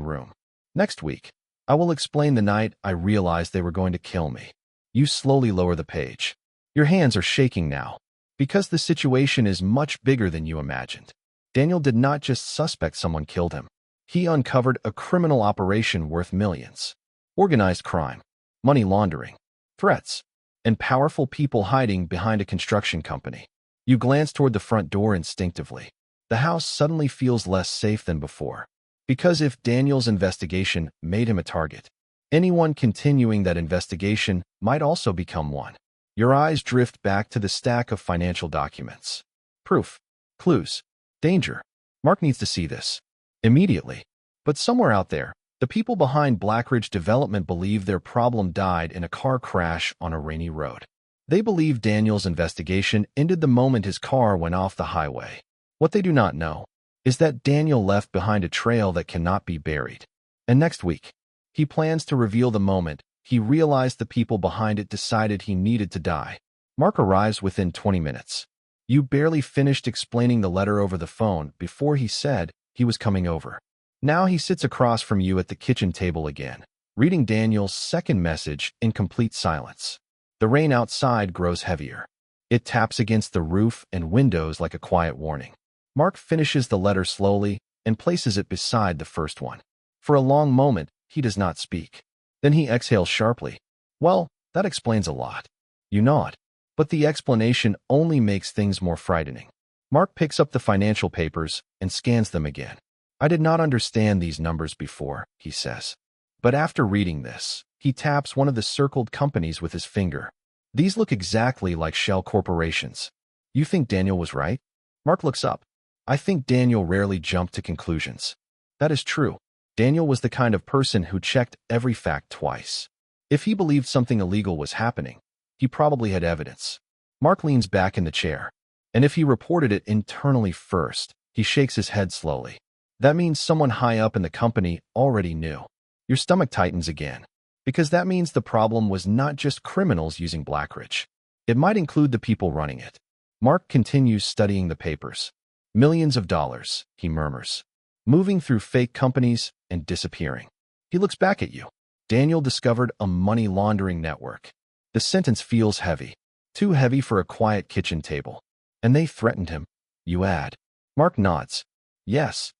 room. Next week, I will explain the night I realized they were going to kill me. You slowly lower the page. Your hands are shaking now. Because the situation is much bigger than you imagined. Daniel did not just suspect someone killed him. He uncovered a criminal operation worth millions. Organized crime, money laundering, threats, and powerful people hiding behind a construction company. You glance toward the front door instinctively. The house suddenly feels less safe than before. Because if Daniel's investigation made him a target, anyone continuing that investigation might also become one. Your eyes drift back to the stack of financial documents. Proof. Clues. Danger. Mark needs to see this. Immediately. But somewhere out there, the people behind Blackridge Development believe their problem died in a car crash on a rainy road. They believe Daniel's investigation ended the moment his car went off the highway. What they do not know is that Daniel left behind a trail that cannot be buried. And next week, he plans to reveal the moment he realized the people behind it decided he needed to die. Mark arrives within 20 minutes. You barely finished explaining the letter over the phone before he said he was coming over. Now he sits across from you at the kitchen table again, reading Daniel's second message in complete silence. The rain outside grows heavier. It taps against the roof and windows like a quiet warning. Mark finishes the letter slowly and places it beside the first one. For a long moment, he does not speak. Then he exhales sharply. Well, that explains a lot. You nod. But the explanation only makes things more frightening. Mark picks up the financial papers and scans them again. I did not understand these numbers before, he says. But after reading this, he taps one of the circled companies with his finger. These look exactly like shell corporations. You think Daniel was right? Mark looks up. I think Daniel rarely jumped to conclusions. That is true. Daniel was the kind of person who checked every fact twice. If he believed something illegal was happening, he probably had evidence. Mark leans back in the chair. And if he reported it internally first, he shakes his head slowly. That means someone high up in the company already knew. Your stomach tightens again. Because that means the problem was not just criminals using Blackridge. It might include the people running it. Mark continues studying the papers. Millions of dollars, he murmurs. Moving through fake companies and disappearing. He looks back at you. Daniel discovered a money laundering network. The sentence feels heavy. Too heavy for a quiet kitchen table. And they threatened him. You add. Mark nods. Yes.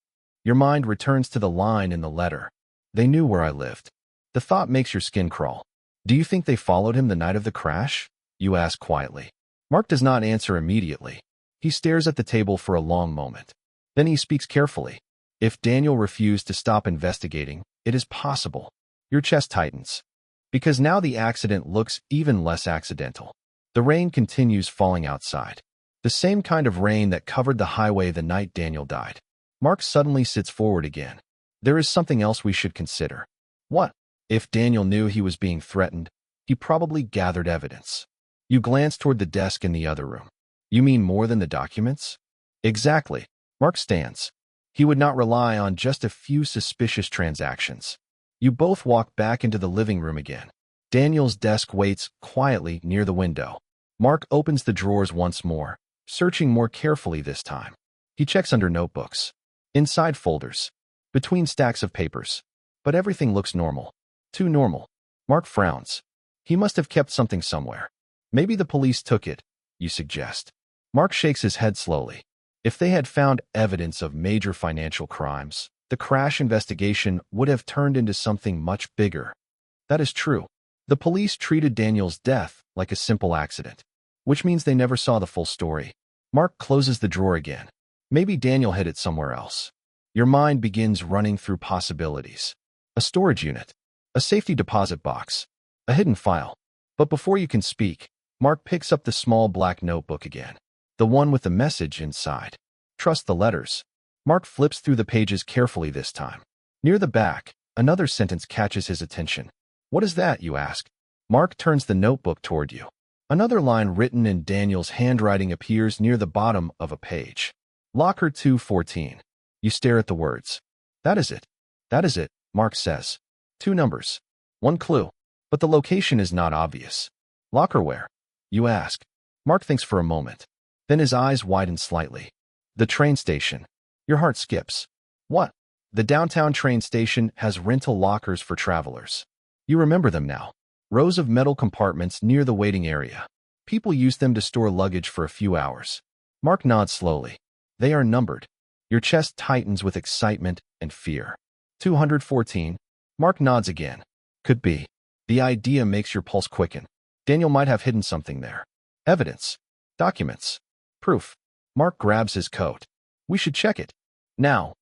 Your mind returns to the line in the letter. They knew where I lived. The thought makes your skin crawl. Do you think they followed him the night of the crash? You ask quietly. Mark does not answer immediately. He stares at the table for a long moment. Then he speaks carefully. If Daniel refused to stop investigating, it is possible. Your chest tightens. because now the accident looks even less accidental. The rain continues falling outside. The same kind of rain that covered the highway the night Daniel died. Mark suddenly sits forward again. There is something else we should consider. What? If Daniel knew he was being threatened, he probably gathered evidence. You glance toward the desk in the other room. You mean more than the documents? Exactly. Mark stands. He would not rely on just a few suspicious transactions. You both walk back into the living room again. Daniel's desk waits quietly near the window. Mark opens the drawers once more, searching more carefully this time. He checks under notebooks, inside folders, between stacks of papers. But everything looks normal. Too normal. Mark frowns. He must have kept something somewhere. Maybe the police took it, you suggest. Mark shakes his head slowly. If they had found evidence of major financial crimes, the crash investigation would have turned into something much bigger. That is true. The police treated Daniel's death like a simple accident, which means they never saw the full story. Mark closes the drawer again. Maybe Daniel hid it somewhere else. Your mind begins running through possibilities. A storage unit, a safety deposit box, a hidden file. But before you can speak, Mark picks up the small black notebook again, the one with the message inside. Trust the letters. Mark flips through the pages carefully this time. Near the back, another sentence catches his attention. What is that, you ask? Mark turns the notebook toward you. Another line written in Daniel's handwriting appears near the bottom of a page. Locker 214. You stare at the words. That is it. That is it, Mark says. 2 numbers. 1 clue. But the location is not obvious. Locker where? You ask. Mark thinks for a moment. Then his eyes widen slightly. The train station. Your heart skips. What? The downtown train station has rental lockers for travelers. You remember them now. Rows of metal compartments near the waiting area. People use them to store luggage for a few hours. Mark nods slowly. They are numbered. Your chest tightens with excitement and fear. 214. Mark nods again. Could be. The idea makes your pulse quicken. Daniel might have hidden something there. Evidence. Documents. Proof. Mark grabs his coat. We should check it. Now.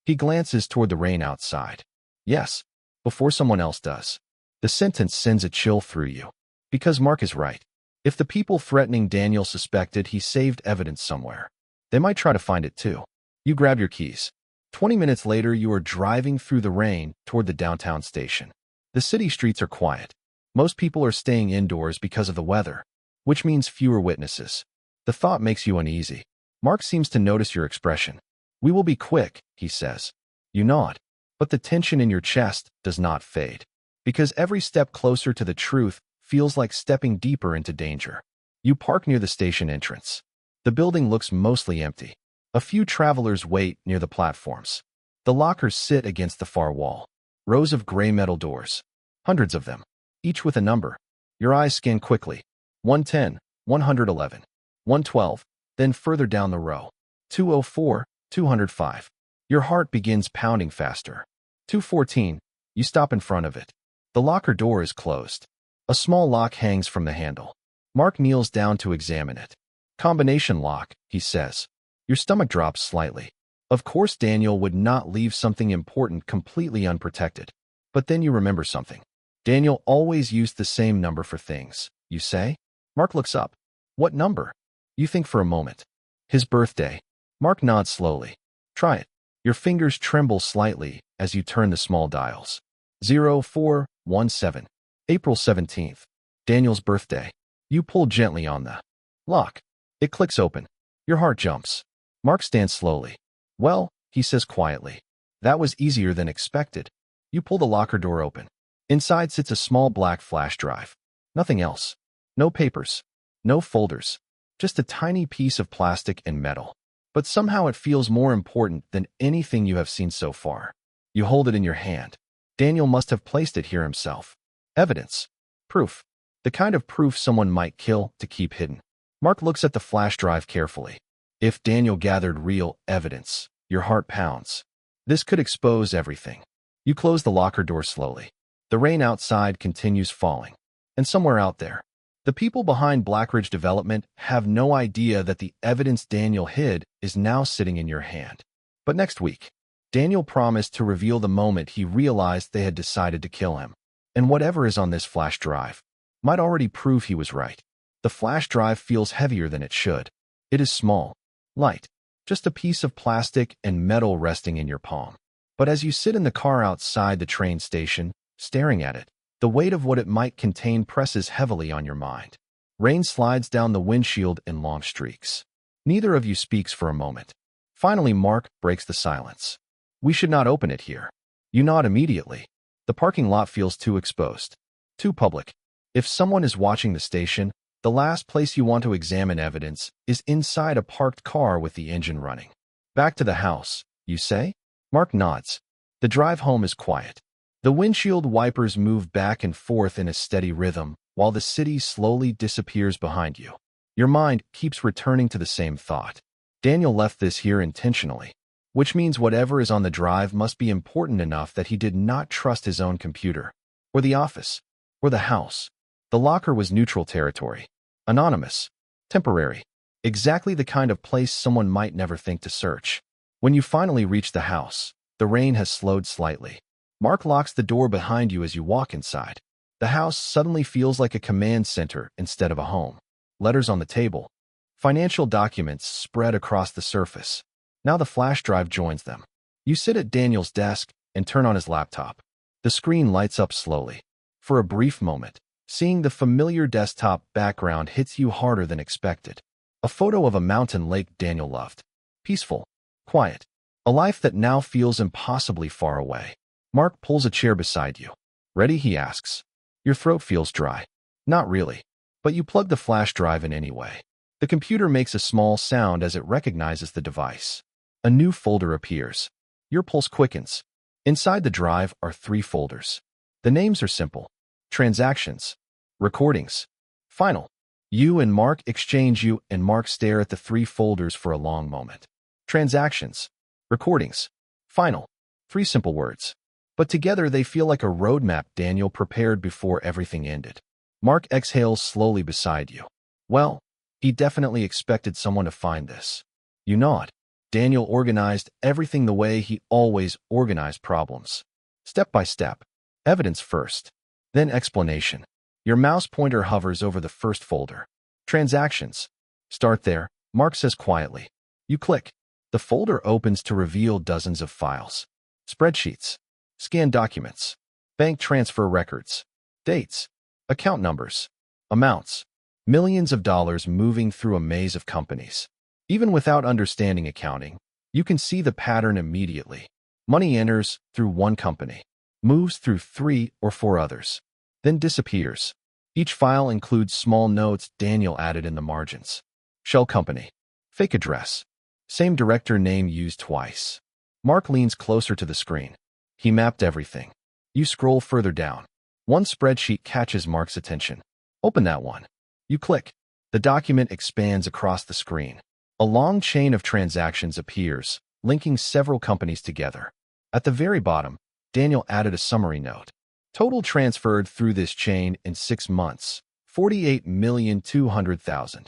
He glances toward the rain outside. Yes. Before someone else does. The sentence sends a chill through you. Because Mark is right. If the people threatening Daniel suspected he saved evidence somewhere, they might try to find it too. You grab your keys. 20 minutes later, you are driving through the rain toward the downtown station. The city streets are quiet. Most people are staying indoors because of the weather, which means fewer witnesses. The thought makes you uneasy. Mark seems to notice your expression. We will be quick, he says. You nod. But the tension in your chest does not fade. Because every step closer to the truth feels like stepping deeper into danger. You park near the station entrance. The building looks mostly empty. A few travelers wait near the platforms. The lockers sit against the far wall. Rows of gray metal doors. Hundreds of them, each with a number. Your eyes scan quickly. 110, 111, 112, then further down the row. 204, 205. Your heart begins pounding faster. 214. You stop in front of it. The locker door is closed. A small lock hangs from the handle. Mark kneels down to examine it. Combination lock, he says. Your stomach drops slightly. Of course, Daniel would not leave something important completely unprotected. But then you remember something. Daniel always used the same number for things, you say? Mark looks up. What number? You think for a moment. His birthday. Mark nods slowly. Try it. Your fingers tremble slightly as you turn the small dials. 0417. April 17th. Daniel's birthday. You pull gently on the lock. It clicks open. Your heart jumps. Mark stands slowly. Well, he says quietly. That was easier than expected. You pull the locker door open. Inside sits a small black flash drive. Nothing else. No papers. No folders. Just a tiny piece of plastic and metal. But somehow it feels more important than anything you have seen so far. You hold it in your hand. Daniel must have placed it here himself. Evidence. Proof. The kind of proof someone might kill to keep hidden. Mark looks at the flash drive carefully. If Daniel gathered real evidence, your heart pounds. This could expose everything. You close the locker door slowly. The rain outside continues falling. And somewhere out there, the people behind Blackridge Development have no idea that the evidence Daniel hid is now sitting in your hand. But next week, Daniel promised to reveal the moment he realized they had decided to kill him. And whatever is on this flash drive might already prove he was right. The flash drive feels heavier than it should. It is small, light, just a piece of plastic and metal resting in your palm. But as you sit in the car outside the train station, staring at it, the weight of what it might contain presses heavily on your mind. Rain slides down the windshield in long streaks. Neither of you speaks for a moment. Finally, Mark breaks the silence. We should not open it here. You nod immediately. The parking lot feels too exposed, too public. If someone is watching the station, the last place you want to examine evidence is inside a parked car with the engine running. Back to the house, you say? Mark nods. The drive home is quiet. The windshield wipers move back and forth in a steady rhythm, while the city slowly disappears behind you. Your mind keeps returning to the same thought. Daniel left this here intentionally, which means whatever is on the drive must be important enough that he did not trust his own computer, or the office, or the house. The locker was neutral territory, anonymous, temporary, exactly the kind of place someone might never think to search. When you finally reach the house, the rain has slowed slightly. Mark locks the door behind you as you walk inside. The house suddenly feels like a command center instead of a home. Letters on the table. Financial documents spread across the surface. Now the flash drive joins them. You sit at Daniel's desk and turn on his laptop. The screen lights up slowly. For a brief moment, seeing the familiar desktop background hits you harder than expected. A photo of a mountain lake Daniel loved. Peaceful, quiet, a life that now feels impossibly far away. Mark pulls a chair beside you. Ready? He asks. Your throat feels dry. Not really. But you plug the flash drive in anyway. The computer makes a small sound as it recognizes the device. A new folder appears. Your pulse quickens. Inside the drive are 3 folders. The names are simple. Transactions. Recordings. Final. You and Mark exchange. You and Mark stare at the 3 folders for a long moment. Transactions. Recordings. Final. 3 simple words. But together they feel like a roadmap Daniel prepared before everything ended. Mark exhales slowly beside you. Well, he definitely expected someone to find this. You nod. Daniel organized everything the way he always organized problems. Step by step. Evidence first. Then explanation. Your mouse pointer hovers over the first folder. Transactions. Start there, Mark says quietly. You click. The folder opens to reveal dozens of files. Spreadsheets. Scanned documents. Bank transfer records. Dates. Account numbers. Amounts. Millions of dollars moving through a maze of companies. Even without understanding accounting, you can see the pattern immediately. Money enters through one company, moves through 3 or 4 others, then disappears. Each file includes small notes Daniel added in the margins. Shell company. Fake address. Same director name used twice. Mark leans closer to the screen. He mapped everything. You scroll further down. One spreadsheet catches Mark's attention. Open that one. You click. The document expands across the screen. A long chain of transactions appears, linking several companies together. At the very bottom, Daniel added a summary note. Total transferred through this chain in 6 months, $48,200,000.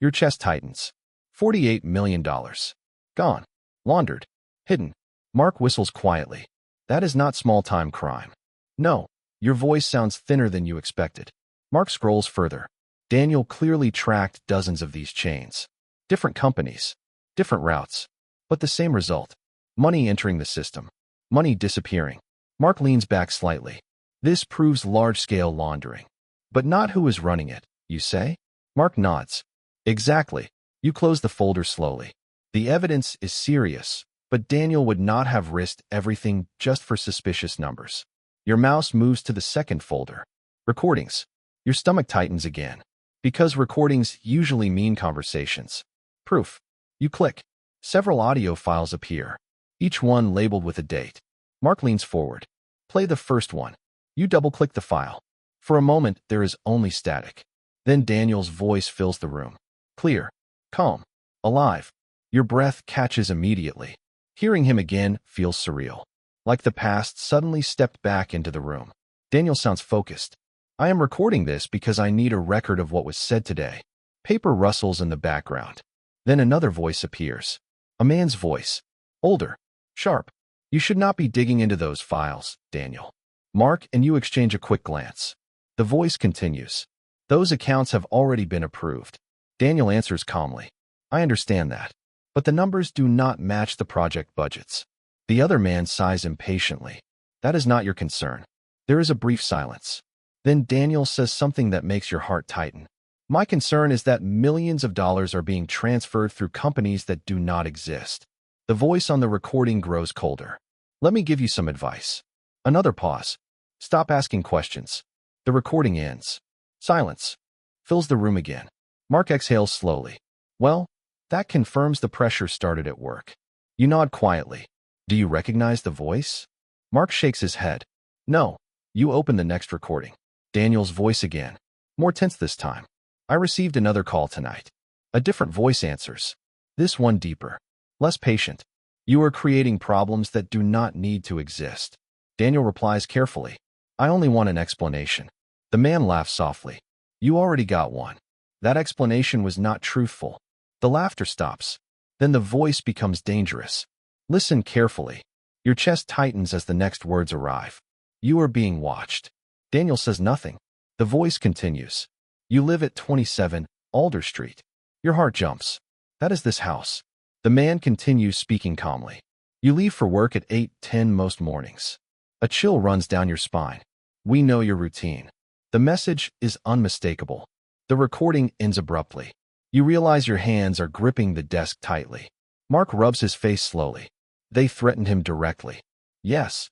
Your chest tightens. $48 million. Gone. Laundered. Hidden. Mark whistles quietly. That is not small-time crime. No. Your voice sounds thinner than you expected. Mark scrolls further. Daniel clearly tracked dozens of these chains. Different companies. Different routes. But the same result. Money entering the system. Money disappearing. Mark leans back slightly. This proves large-scale laundering. But not who is running it, you say? Mark nods. Exactly. You close the folder slowly. The evidence is serious, but Daniel would not have risked everything just for suspicious numbers. Your mouse moves to the second folder. Recordings. Your stomach tightens again. Because recordings usually mean conversations. Proof. You click. Several audio files appear, each one labeled with a date. Mark leans forward. Play the first one. You double-click the file. For a moment, there is only static. Then Daniel's voice fills the room. Clear. Calm. Alive. Your breath catches immediately. Hearing him again feels surreal. Like the past suddenly stepped back into the room. Daniel sounds focused. I am recording this because I need a record of what was said today. Paper rustles in the background. Then another voice appears. A man's voice. Older. Sharp. You should not be digging into those files, Daniel. Mark and you exchange a quick glance. The voice continues. Those accounts have already been approved. Daniel answers calmly. I understand that. But the numbers do not match the project budgets. The other man sighs impatiently. That is not your concern. There is a brief silence. Then Daniel says something that makes your heart tighten. My concern is that millions of dollars are being transferred through companies that do not exist. The voice on the recording grows colder. Let me give you some advice. Another pause. Stop asking questions. The recording ends. Silence fills the room again. Mark exhales slowly. Well, that confirms the pressure started at work. You nod quietly. Do you recognize the voice? Mark shakes his head. No. You open the next recording. Daniel's voice again. More tense this time. I received another call tonight. A different voice answers. This one deeper. Less patient. You are creating problems that do not need to exist. Daniel replies carefully. I only want an explanation. The man laughs softly. You already got one. That explanation was not truthful. The laughter stops. Then the voice becomes dangerous. Listen carefully. Your chest tightens as the next words arrive. You are being watched. Daniel says nothing. The voice continues. You live at 27 Alder Street. Your heart jumps. That is this house. The man continues speaking calmly. You leave for work at 8:10 most mornings. A chill runs down your spine. We know your routine. The message is unmistakable. The recording ends abruptly. You realize your hands are gripping the desk tightly. Mark rubs his face slowly. They threatened him directly. Yes.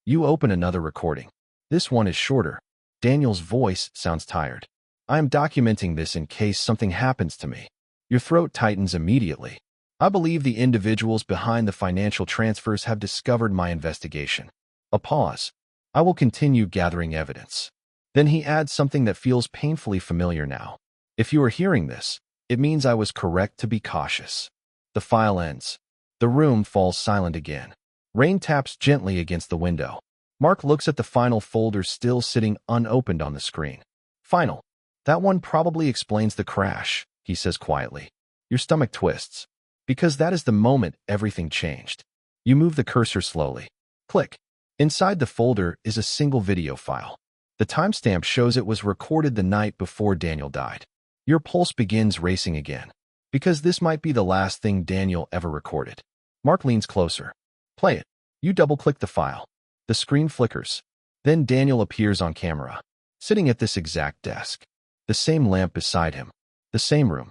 You open another recording. This one is shorter. Daniel's voice sounds tired. I am documenting this in case something happens to me. Your throat tightens immediately. I believe the individuals behind the financial transfers have discovered my investigation. A pause. I will continue gathering evidence. Then he adds something that feels painfully familiar now. If you are hearing this, it means I was correct to be cautious. The file ends. The room falls silent again. Rain taps gently against the window. Mark looks at the final folder still sitting unopened on the screen. Final. That one probably explains the crash, he says quietly. Your stomach twists. Because that is the moment everything changed. You move the cursor slowly. Click. Inside the folder is a single video file. The timestamp shows it was recorded the night before Daniel died. Your pulse begins racing again. Because this might be the last thing Daniel ever recorded. Mark leans closer. Play it. You double-click the file. The screen flickers. Then Daniel appears on camera, sitting at this exact desk. The same lamp beside him. The same room.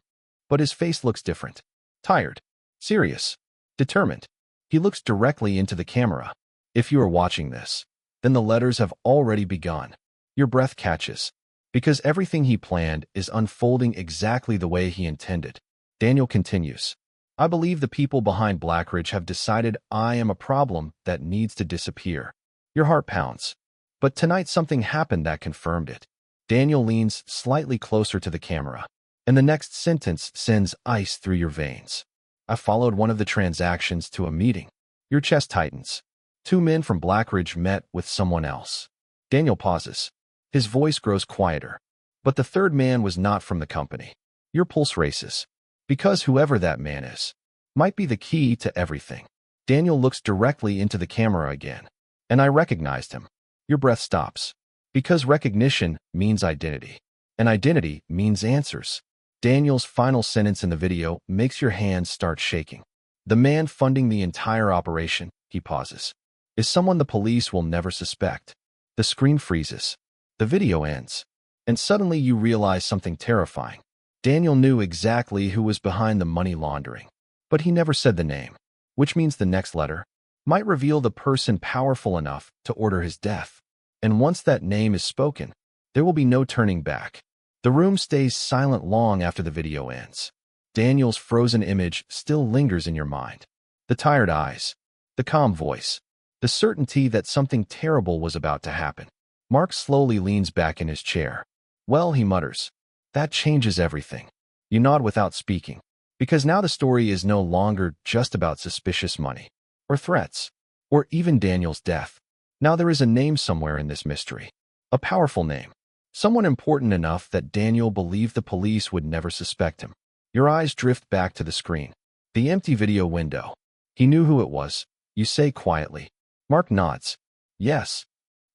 But his face looks different. Tired. Serious. Determined. He looks directly into the camera. If you are watching this, then the letters have already begun. Your breath catches. Because everything he planned is unfolding exactly the way he intended. Daniel continues. I believe the people behind Blackridge have decided I am a problem that needs to disappear. Your heart pounds. But tonight something happened that confirmed it. Daniel leans slightly closer to the camera, and the next sentence sends ice through your veins. I followed one of the transactions to a meeting. Your chest tightens. 2 men from Blackridge met with someone else. Daniel pauses. His voice grows quieter. But the third man was not from the company. Your pulse races. Because whoever that man is might be the key to everything. Daniel looks directly into the camera again. And I recognized him. Your breath stops. Because recognition means identity. And identity means answers. Daniel's final sentence in the video makes your hands start shaking. The man funding the entire operation, he pauses, is someone the police will never suspect. The screen freezes. The video ends. And suddenly you realize something terrifying. Daniel knew exactly who was behind the money laundering. But he never said the name. Which means the next letter might reveal the person powerful enough to order his death. And once that name is spoken, there will be no turning back. The room stays silent long after the video ends. Daniel's frozen image still lingers in your mind. The tired eyes, the calm voice, the certainty that something terrible was about to happen. Mark slowly leans back in his chair. Well, he mutters, that changes everything. You nod without speaking, because now the story is no longer just about suspicious money, or threats, or even Daniel's death. Now there is a name somewhere in this mystery. A powerful name. Someone important enough that Daniel believed the police would never suspect him. Your eyes drift back to the screen. The empty video window. He knew who it was. You say quietly. Mark nods. Yes.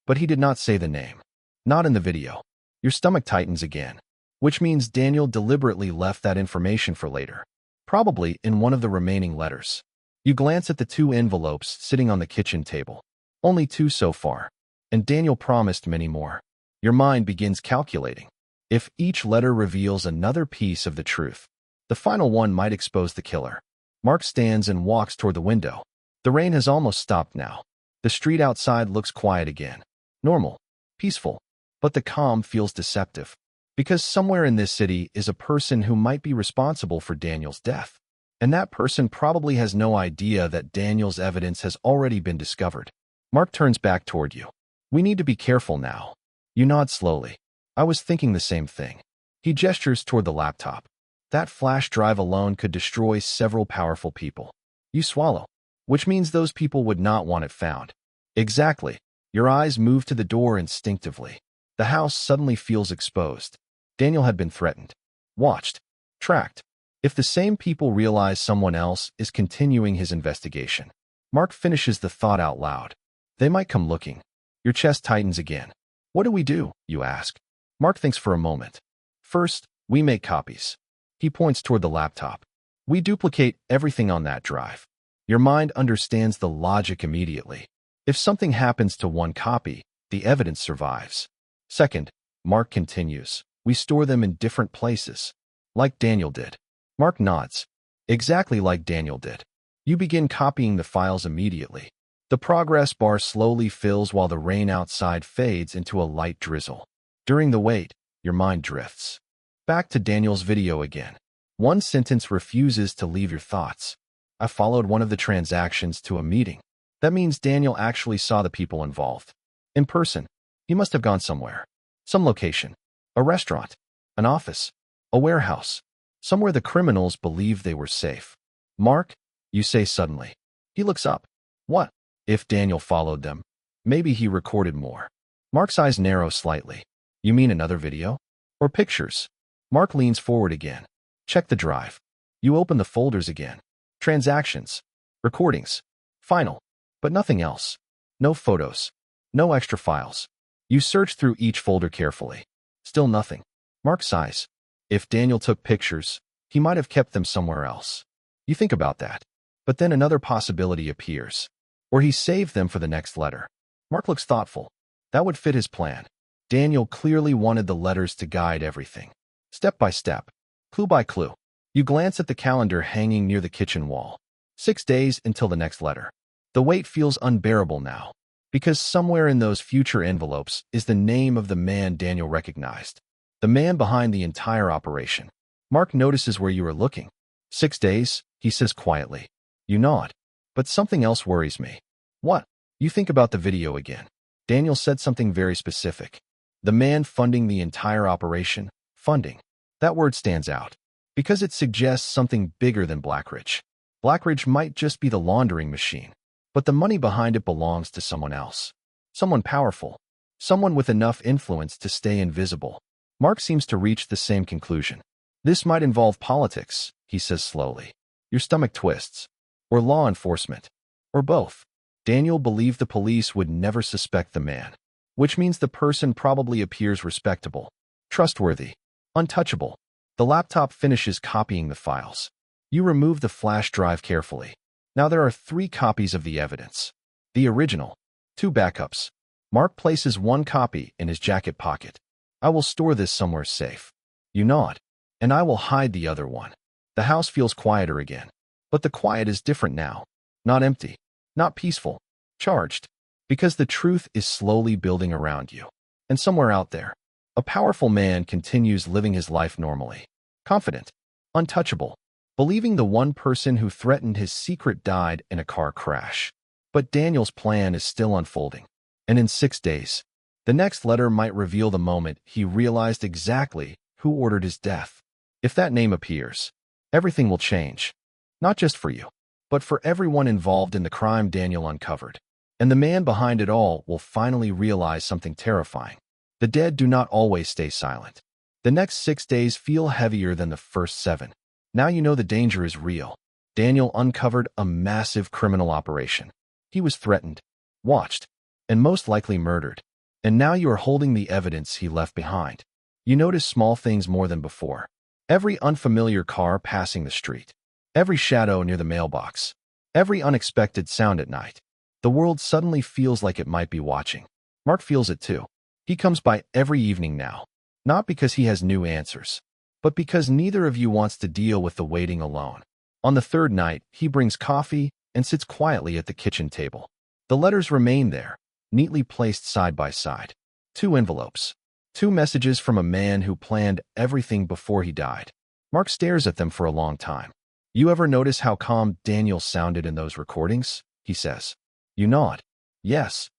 But he did not say the name. Not in the video. Your stomach tightens again, which means Daniel deliberately left that information for later, probably in one of the remaining letters. You glance at the 2 envelopes sitting on the kitchen table. Only 2 so far, and Daniel promised many more. Your mind begins calculating. If each letter reveals another piece of the truth, the final one might expose the killer. Mark stands and walks toward the window. The rain has almost stopped now. The street outside looks quiet again. Normal. Peaceful. But the calm feels deceptive. Because somewhere in this city is a person who might be responsible for Daniel's death. And that person probably has no idea that Daniel's evidence has already been discovered. Mark turns back toward you. We need to be careful now. You nod slowly. I was thinking the same thing. He gestures toward the laptop. That flash drive alone could destroy several powerful people. You swallow, which means those people would not want it found. Exactly. Your eyes move to the door instinctively. The house suddenly feels exposed. Daniel had been threatened, watched, tracked. If the same people realize someone else is continuing his investigation, Mark finishes the thought out loud. They might come looking. Your chest tightens again. What do we do? You ask. Mark thinks for a moment. First, we make copies. He points toward the laptop. We duplicate everything on that drive. Your mind understands the logic immediately. If something happens to one copy, the evidence survives. Second, Mark continues, we store them in different places. Like Daniel did. Mark nods. Exactly like Daniel did. You begin copying the files immediately. The progress bar slowly fills while the rain outside fades into a light drizzle. During the wait, your mind drifts. Back to Daniel's video again. One sentence refuses to leave your thoughts. I followed one of the transactions to a meeting. That means Daniel actually saw the people involved. In person. He must have gone somewhere. Some location. A restaurant. An office. A warehouse. Somewhere the criminals believed they were safe. Mark, you say suddenly. He looks up. What? If Daniel followed them, maybe he recorded more. Mark's eyes narrow slightly. You mean another video? Or pictures? Mark leans forward again. Check the drive. You open the folders again. Transactions. Recordings. Final. But nothing else. No photos. No extra files. You search through each folder carefully. Still nothing. Mark sighs. If Daniel took pictures, he might have kept them somewhere else. You think about that. But then another possibility appears. Or he saved them for the next letter. Mark looks thoughtful. That would fit his plan. Daniel clearly wanted the letters to guide everything. Step by step. Clue by clue. You glance at the calendar hanging near the kitchen wall. 6 days until the next letter. The wait feels unbearable now. Because somewhere in those future envelopes is the name of the man Daniel recognized. The man behind the entire operation. Mark notices where you are looking. 6 days, he says quietly. You nod. But something else worries me. What? You think about the video again. Daniel said something very specific. The man funding the entire operation. Funding. That word stands out. Because it suggests something bigger than Blackridge. Blackridge might just be the laundering machine. But the money behind it belongs to someone else. Someone powerful. Someone with enough influence to stay invisible. Mark seems to reach the same conclusion. This might involve politics, he says slowly. Your stomach twists. Or law enforcement. Or both. Daniel believed the police would never suspect the man. Which means the person probably appears respectable. Trustworthy. Untouchable. The laptop finishes copying the files. You remove the flash drive carefully. Now there are 3 copies of the evidence. The original. 2 backups. Mark places one copy in his jacket pocket. I will store this somewhere safe. You nod. And I will hide the other one. The house feels quieter again. But the quiet is different now. Not empty. Not peaceful. Charged. Because the truth is slowly building around you. And somewhere out there, a powerful man continues living his life normally. Confident. Untouchable. Believing the one person who threatened his secret died in a car crash. But Daniel's plan is still unfolding. And in 6 days, the next letter might reveal the moment he realized exactly who ordered his death. If that name appears, everything will change. Not just for you, but for everyone involved in the crime Daniel uncovered. And the man behind it all will finally realize something terrifying. The dead do not always stay silent. The next 6 days feel heavier than the first 7. Now you know the danger is real. Daniel uncovered a massive criminal operation. He was threatened, watched, and most likely murdered. And now you are holding the evidence he left behind. You notice small things more than before. Every unfamiliar car passing the street. Every shadow near the mailbox. Every unexpected sound at night. The world suddenly feels like it might be watching. Mark feels it too. He comes by every evening now. Not because he has new answers, but because neither of you wants to deal with the waiting alone. On the third night, he brings coffee and sits quietly at the kitchen table. The letters remain there, neatly placed side by side. 2 envelopes. 2 messages from a man who planned everything before he died. Mark stares at them for a long time. You ever notice how calm Daniel sounded in those recordings? He says. You nod. Yes.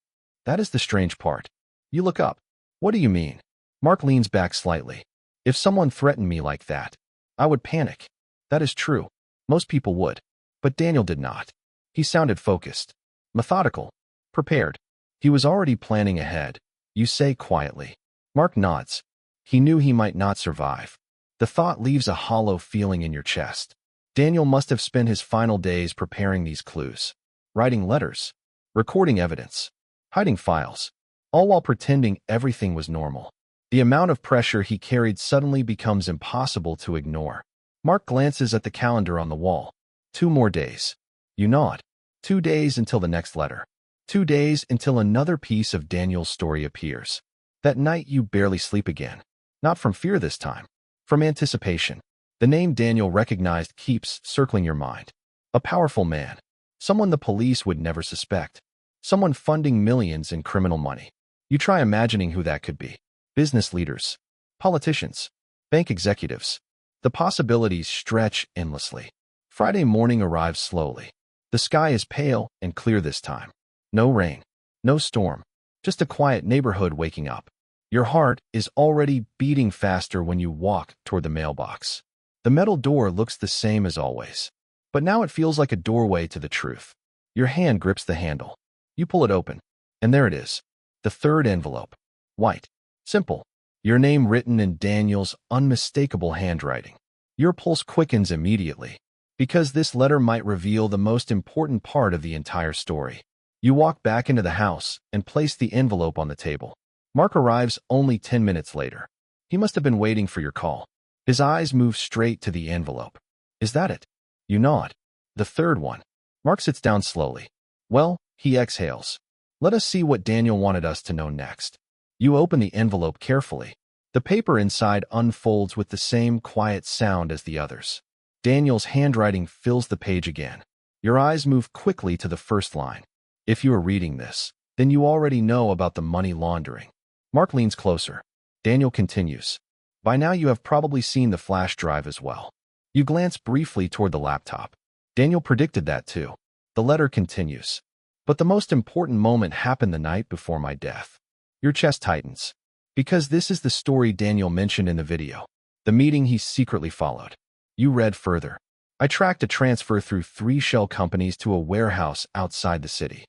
That is the strange part. You look up. What do you mean? Mark leans back slightly. If someone threatened me like that, I would panic. That is true. Most people would. But Daniel did not. He sounded focused, methodical, prepared. He was already planning ahead. You say quietly. Mark nods. He knew he might not survive. The thought leaves a hollow feeling in your chest. Daniel must have spent his final days preparing these clues, writing letters, recording evidence, hiding files, all while pretending everything was normal. The amount of pressure he carried suddenly becomes impossible to ignore. Mark glances at the calendar on the wall. 2 more days. You nod. 2 days until the next letter. 2 days until another piece of Daniel's story appears. That night you barely sleep again. Not from fear this time. From anticipation. The name Daniel recognized keeps circling your mind. A powerful man. Someone the police would never suspect. Someone funding millions in criminal money. You try imagining who that could be. Business leaders. Politicians. Bank executives. The possibilities stretch endlessly. Friday morning arrives slowly. The sky is pale and clear this time. No rain. No storm. Just a quiet neighborhood waking up. Your heart is already beating faster when you walk toward the mailbox. The metal door looks the same as always. But now it feels like a doorway to the truth. Your hand grips the handle. You pull it open. And there it is. The 3rd envelope. White. Simple. Your name written in Daniel's unmistakable handwriting. Your pulse quickens immediately, because this letter might reveal the most important part of the entire story. You walk back into the house and place the envelope on the table. Mark arrives only 10 minutes later. He must have been waiting for your call. His eyes move straight to the envelope. Is that it? You nod. The 3rd one. Mark sits down slowly. Well, he exhales. Let us see what Daniel wanted us to know next. You open the envelope carefully. The paper inside unfolds with the same quiet sound as the others. Daniel's handwriting fills the page again. Your eyes move quickly to the first line. If you are reading this, then you already know about the money laundering. Mark leans closer. Daniel continues. By now you have probably seen the flash drive as well. You glance briefly toward the laptop. Daniel predicted that too. The letter continues. But the most important moment happened the night before my death. Your chest tightens. Because this is the story Daniel mentioned in the video. The meeting he secretly followed. You read further. I tracked a transfer through 3 shell companies to a warehouse outside the city.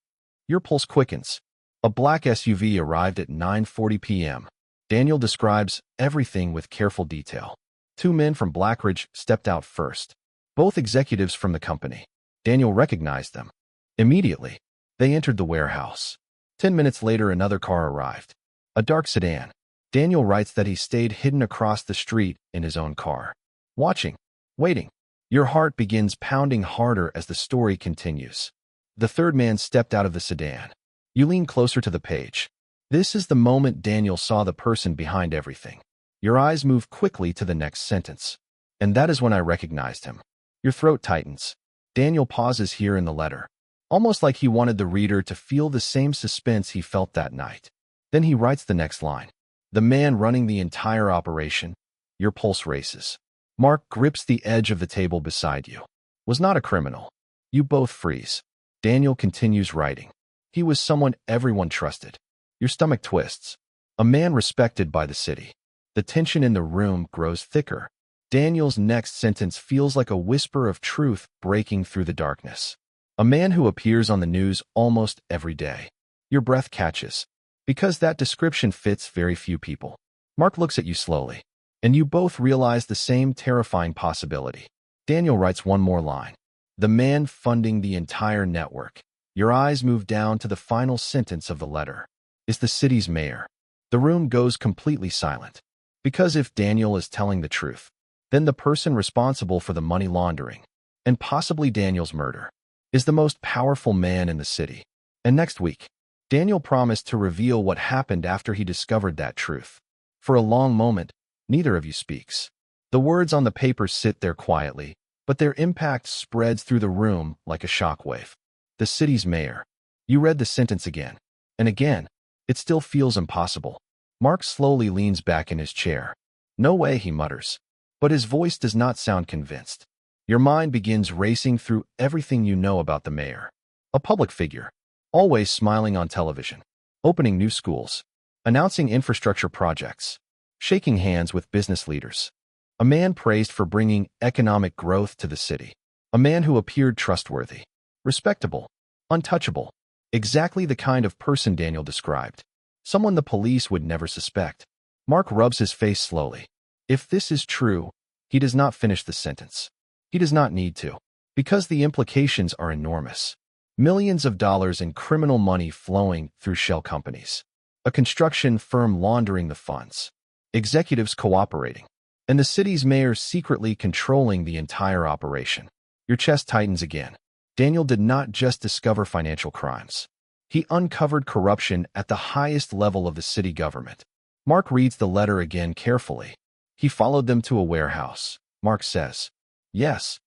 Your pulse quickens. A black SUV arrived at 9:40 p.m. Daniel describes everything with careful detail. 2 men from Blackridge stepped out first. Both executives from the company. Daniel recognized them. Immediately, they entered the warehouse. 10 minutes later, another car arrived. A dark sedan. Daniel writes that he stayed hidden across the street in his own car. Watching. Waiting. Your heart begins pounding harder as the story continues. The 3rd man stepped out of the sedan. You lean closer to the page. This is the moment Daniel saw the person behind everything. Your eyes move quickly to the next sentence. And that is when I recognized him. Your throat tightens. Daniel pauses here in the letter, almost like he wanted the reader to feel the same suspense he felt that night. Then he writes the next line. The man running the entire operation. Your pulse races. Mark grips the edge of the table beside you. Was not a criminal. You both freeze. Daniel continues writing. He was someone everyone trusted. Your stomach twists. A man respected by the city. The tension in the room grows thicker. Daniel's next sentence feels like a whisper of truth breaking through the darkness. A man who appears on the news almost every day. Your breath catches. Because that description fits very few people. Mark looks at you slowly, and you both realize the same terrifying possibility. Daniel writes one more line. The man funding the entire network. Your eyes move down to the final sentence of the letter. Is the city's mayor. The room goes completely silent. Because if Daniel is telling the truth, then the person responsible for the money laundering, and possibly Daniel's murder, is the most powerful man in the city. And next week, Daniel promised to reveal what happened after he discovered that truth. For a long moment, neither of you speaks. The words on the paper sit there quietly, but their impact spreads through the room like a shockwave. The city's mayor. You read the sentence again. And again. It still feels impossible. Mark slowly leans back in his chair. No way, he mutters. But his voice does not sound convinced. Your mind begins racing through everything you know about the mayor. A public figure. Always smiling on television. Opening new schools. Announcing infrastructure projects. Shaking hands with business leaders. A man praised for bringing economic growth to the city. A man who appeared trustworthy. Respectable. Untouchable. Exactly the kind of person Daniel described. Someone the police would never suspect. Mark rubs his face slowly. If this is true, he does not finish the sentence. He does not need to. Because the implications are enormous. Millions of dollars in criminal money flowing through shell companies. A construction firm laundering the funds. Executives cooperating. And the city's mayor secretly controlling the entire operation. Your chest tightens again. Daniel did not just discover financial crimes. He uncovered corruption at the highest level of the city government. Mark reads the letter again carefully. He followed them to a warehouse. Mark says, "Yes.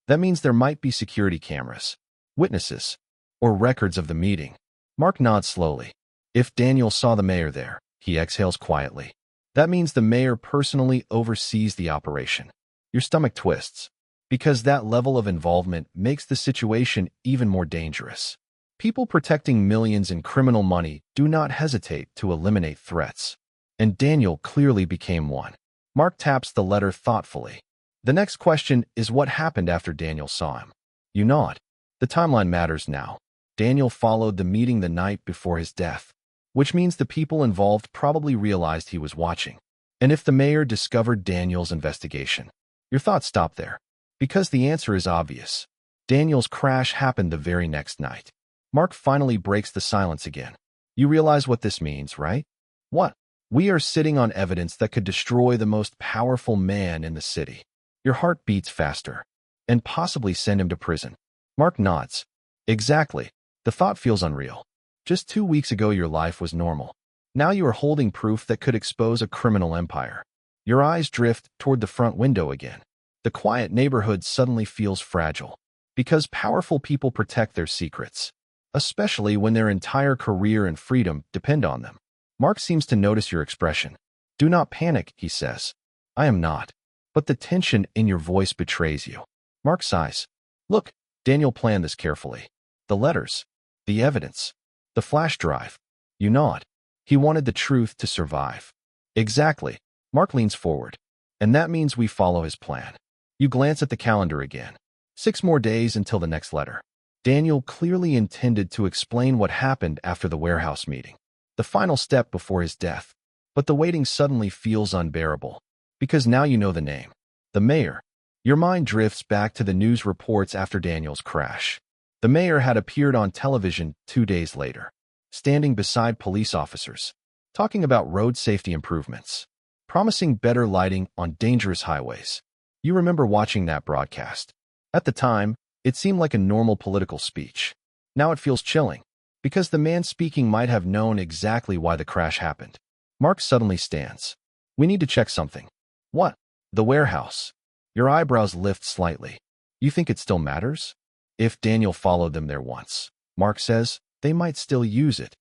That means there might be security cameras, witnesses, or records of the meeting." Mark nods slowly. If Daniel saw the mayor there, he exhales quietly. That means the mayor personally oversees the operation. Your stomach twists, because that level of involvement makes the situation even more dangerous. People protecting millions in criminal money do not hesitate to eliminate threats. And Daniel clearly became one. Mark taps the letter thoughtfully. The next question is what happened after Daniel saw him. You nod. The timeline matters now. Daniel followed the meeting the night before his death, which means the people involved probably realized he was watching. And if the mayor discovered Daniel's investigation, your thoughts stop there. Because the answer is obvious. Daniel's crash happened the very next night. Mark finally breaks the silence again. You realize what this means, right? What? We are sitting on evidence that could destroy the most powerful man in the city. Your heart beats faster. And possibly send him to prison. Mark nods. Exactly. The thought feels unreal. Just 2 weeks ago your life was normal. Now you are holding proof that could expose a criminal empire. Your eyes drift toward the front window again. The quiet neighborhood suddenly feels fragile. Because powerful people protect their secrets. Especially when their entire career and freedom depend on them. Mark seems to notice your expression. Do not panic, he says. I am not. But the tension in your voice betrays you. Mark sighs. Look, Daniel planned this carefully. The letters. The evidence. The flash drive. You nod. He wanted the truth to survive. Exactly. Mark leans forward. And that means we follow his plan. You glance at the calendar again. 6 more days until the next letter. Daniel clearly intended to explain what happened after the warehouse meeting. The final step before his death. But the waiting suddenly feels unbearable. Because now you know the name. The mayor. Your mind drifts back to the news reports after Daniel's crash. The mayor had appeared on television 2 days later. Standing beside police officers. Talking about road safety improvements. Promising better lighting on dangerous highways. You remember watching that broadcast. At the time, it seemed like a normal political speech. Now it feels chilling, because the man speaking might have known exactly why the crash happened. Mark suddenly stands. We need to check something. What? The warehouse. Your eyebrows lift slightly. You think it still matters? If Daniel followed them there once, Mark says, they might still use it.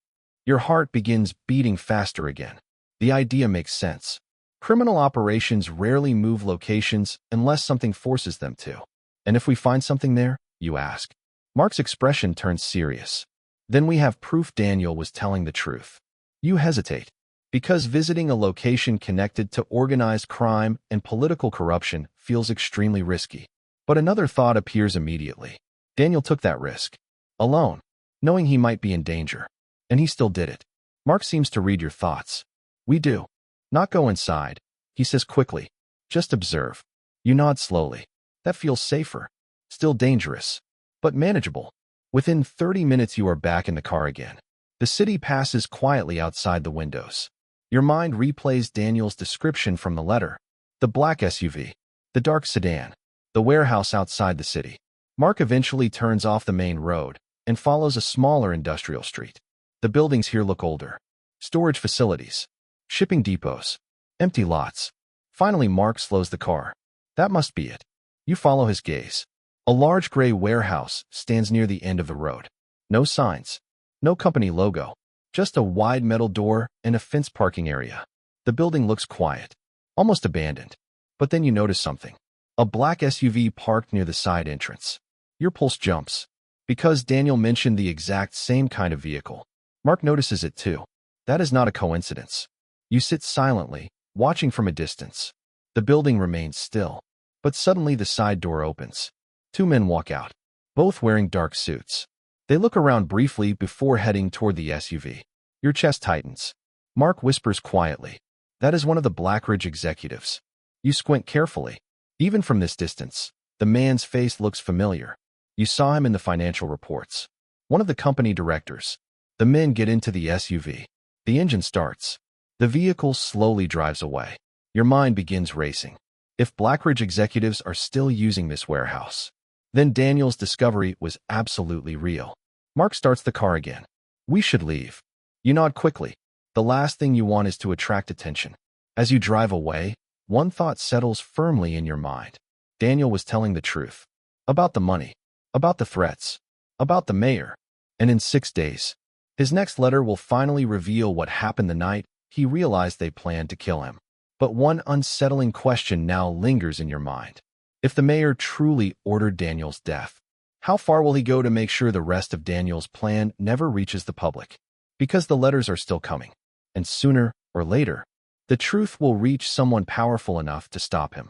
Your heart begins beating faster again. The idea makes sense. Criminal operations rarely move locations unless something forces them to. And if we find something there, you ask. Mark's expression turns serious. Then we have proof Daniel was telling the truth. You hesitate. Because visiting a location connected to organized crime and political corruption feels extremely risky. But another thought appears immediately. Daniel took that risk. Alone. Knowing he might be in danger. And he still did it. Mark seems to read your thoughts. We do. Not go inside, he says quickly. Just observe. You nod slowly. That feels safer. Still dangerous. But manageable. Within 30 minutes you are back in the car again. The city passes quietly outside the windows. Your mind replays Daniel's description from the letter. The black SUV, the dark sedan, the warehouse outside the city. Mark eventually turns off the main road and follows a smaller industrial street. The buildings here look older. Storage facilities, shipping depots, empty lots. Finally, Mark slows the car. That must be it. You follow his gaze. A large gray warehouse stands near the end of the road. No signs, no company logo, just a wide metal door and a fenced parking area. The building looks quiet, almost abandoned. But then you notice something. A black SUV parked near the side entrance. Your pulse jumps. Because Daniel mentioned the exact same kind of vehicle. Mark notices it too. That is not a coincidence. You sit silently, watching from a distance. The building remains still. But suddenly the side door opens. Two men walk out, both wearing dark suits. They look around briefly before heading toward the SUV. Your chest tightens. Mark whispers quietly. That is one of the Blackridge executives. You squint carefully. Even from this distance, the man's face looks familiar. You saw him in the financial reports. One of the company directors. The men get into the SUV. The engine starts. The vehicle slowly drives away. Your mind begins racing. If Blackridge executives are still using this warehouse, then Daniel's discovery was absolutely real. Mark starts the car again. We should leave. You nod quickly. The last thing you want is to attract attention. As you drive away, one thought settles firmly in your mind. Daniel was telling the truth. About the money. About the threats. About the mayor. And in 6 days, his next letter will finally reveal what happened the night he realized they planned to kill him. But one unsettling question now lingers in your mind. If the mayor truly ordered Daniel's death, how far will he go to make sure the rest of Daniel's plan never reaches the public? Because the letters are still coming, and sooner or later, the truth will reach someone powerful enough to stop him.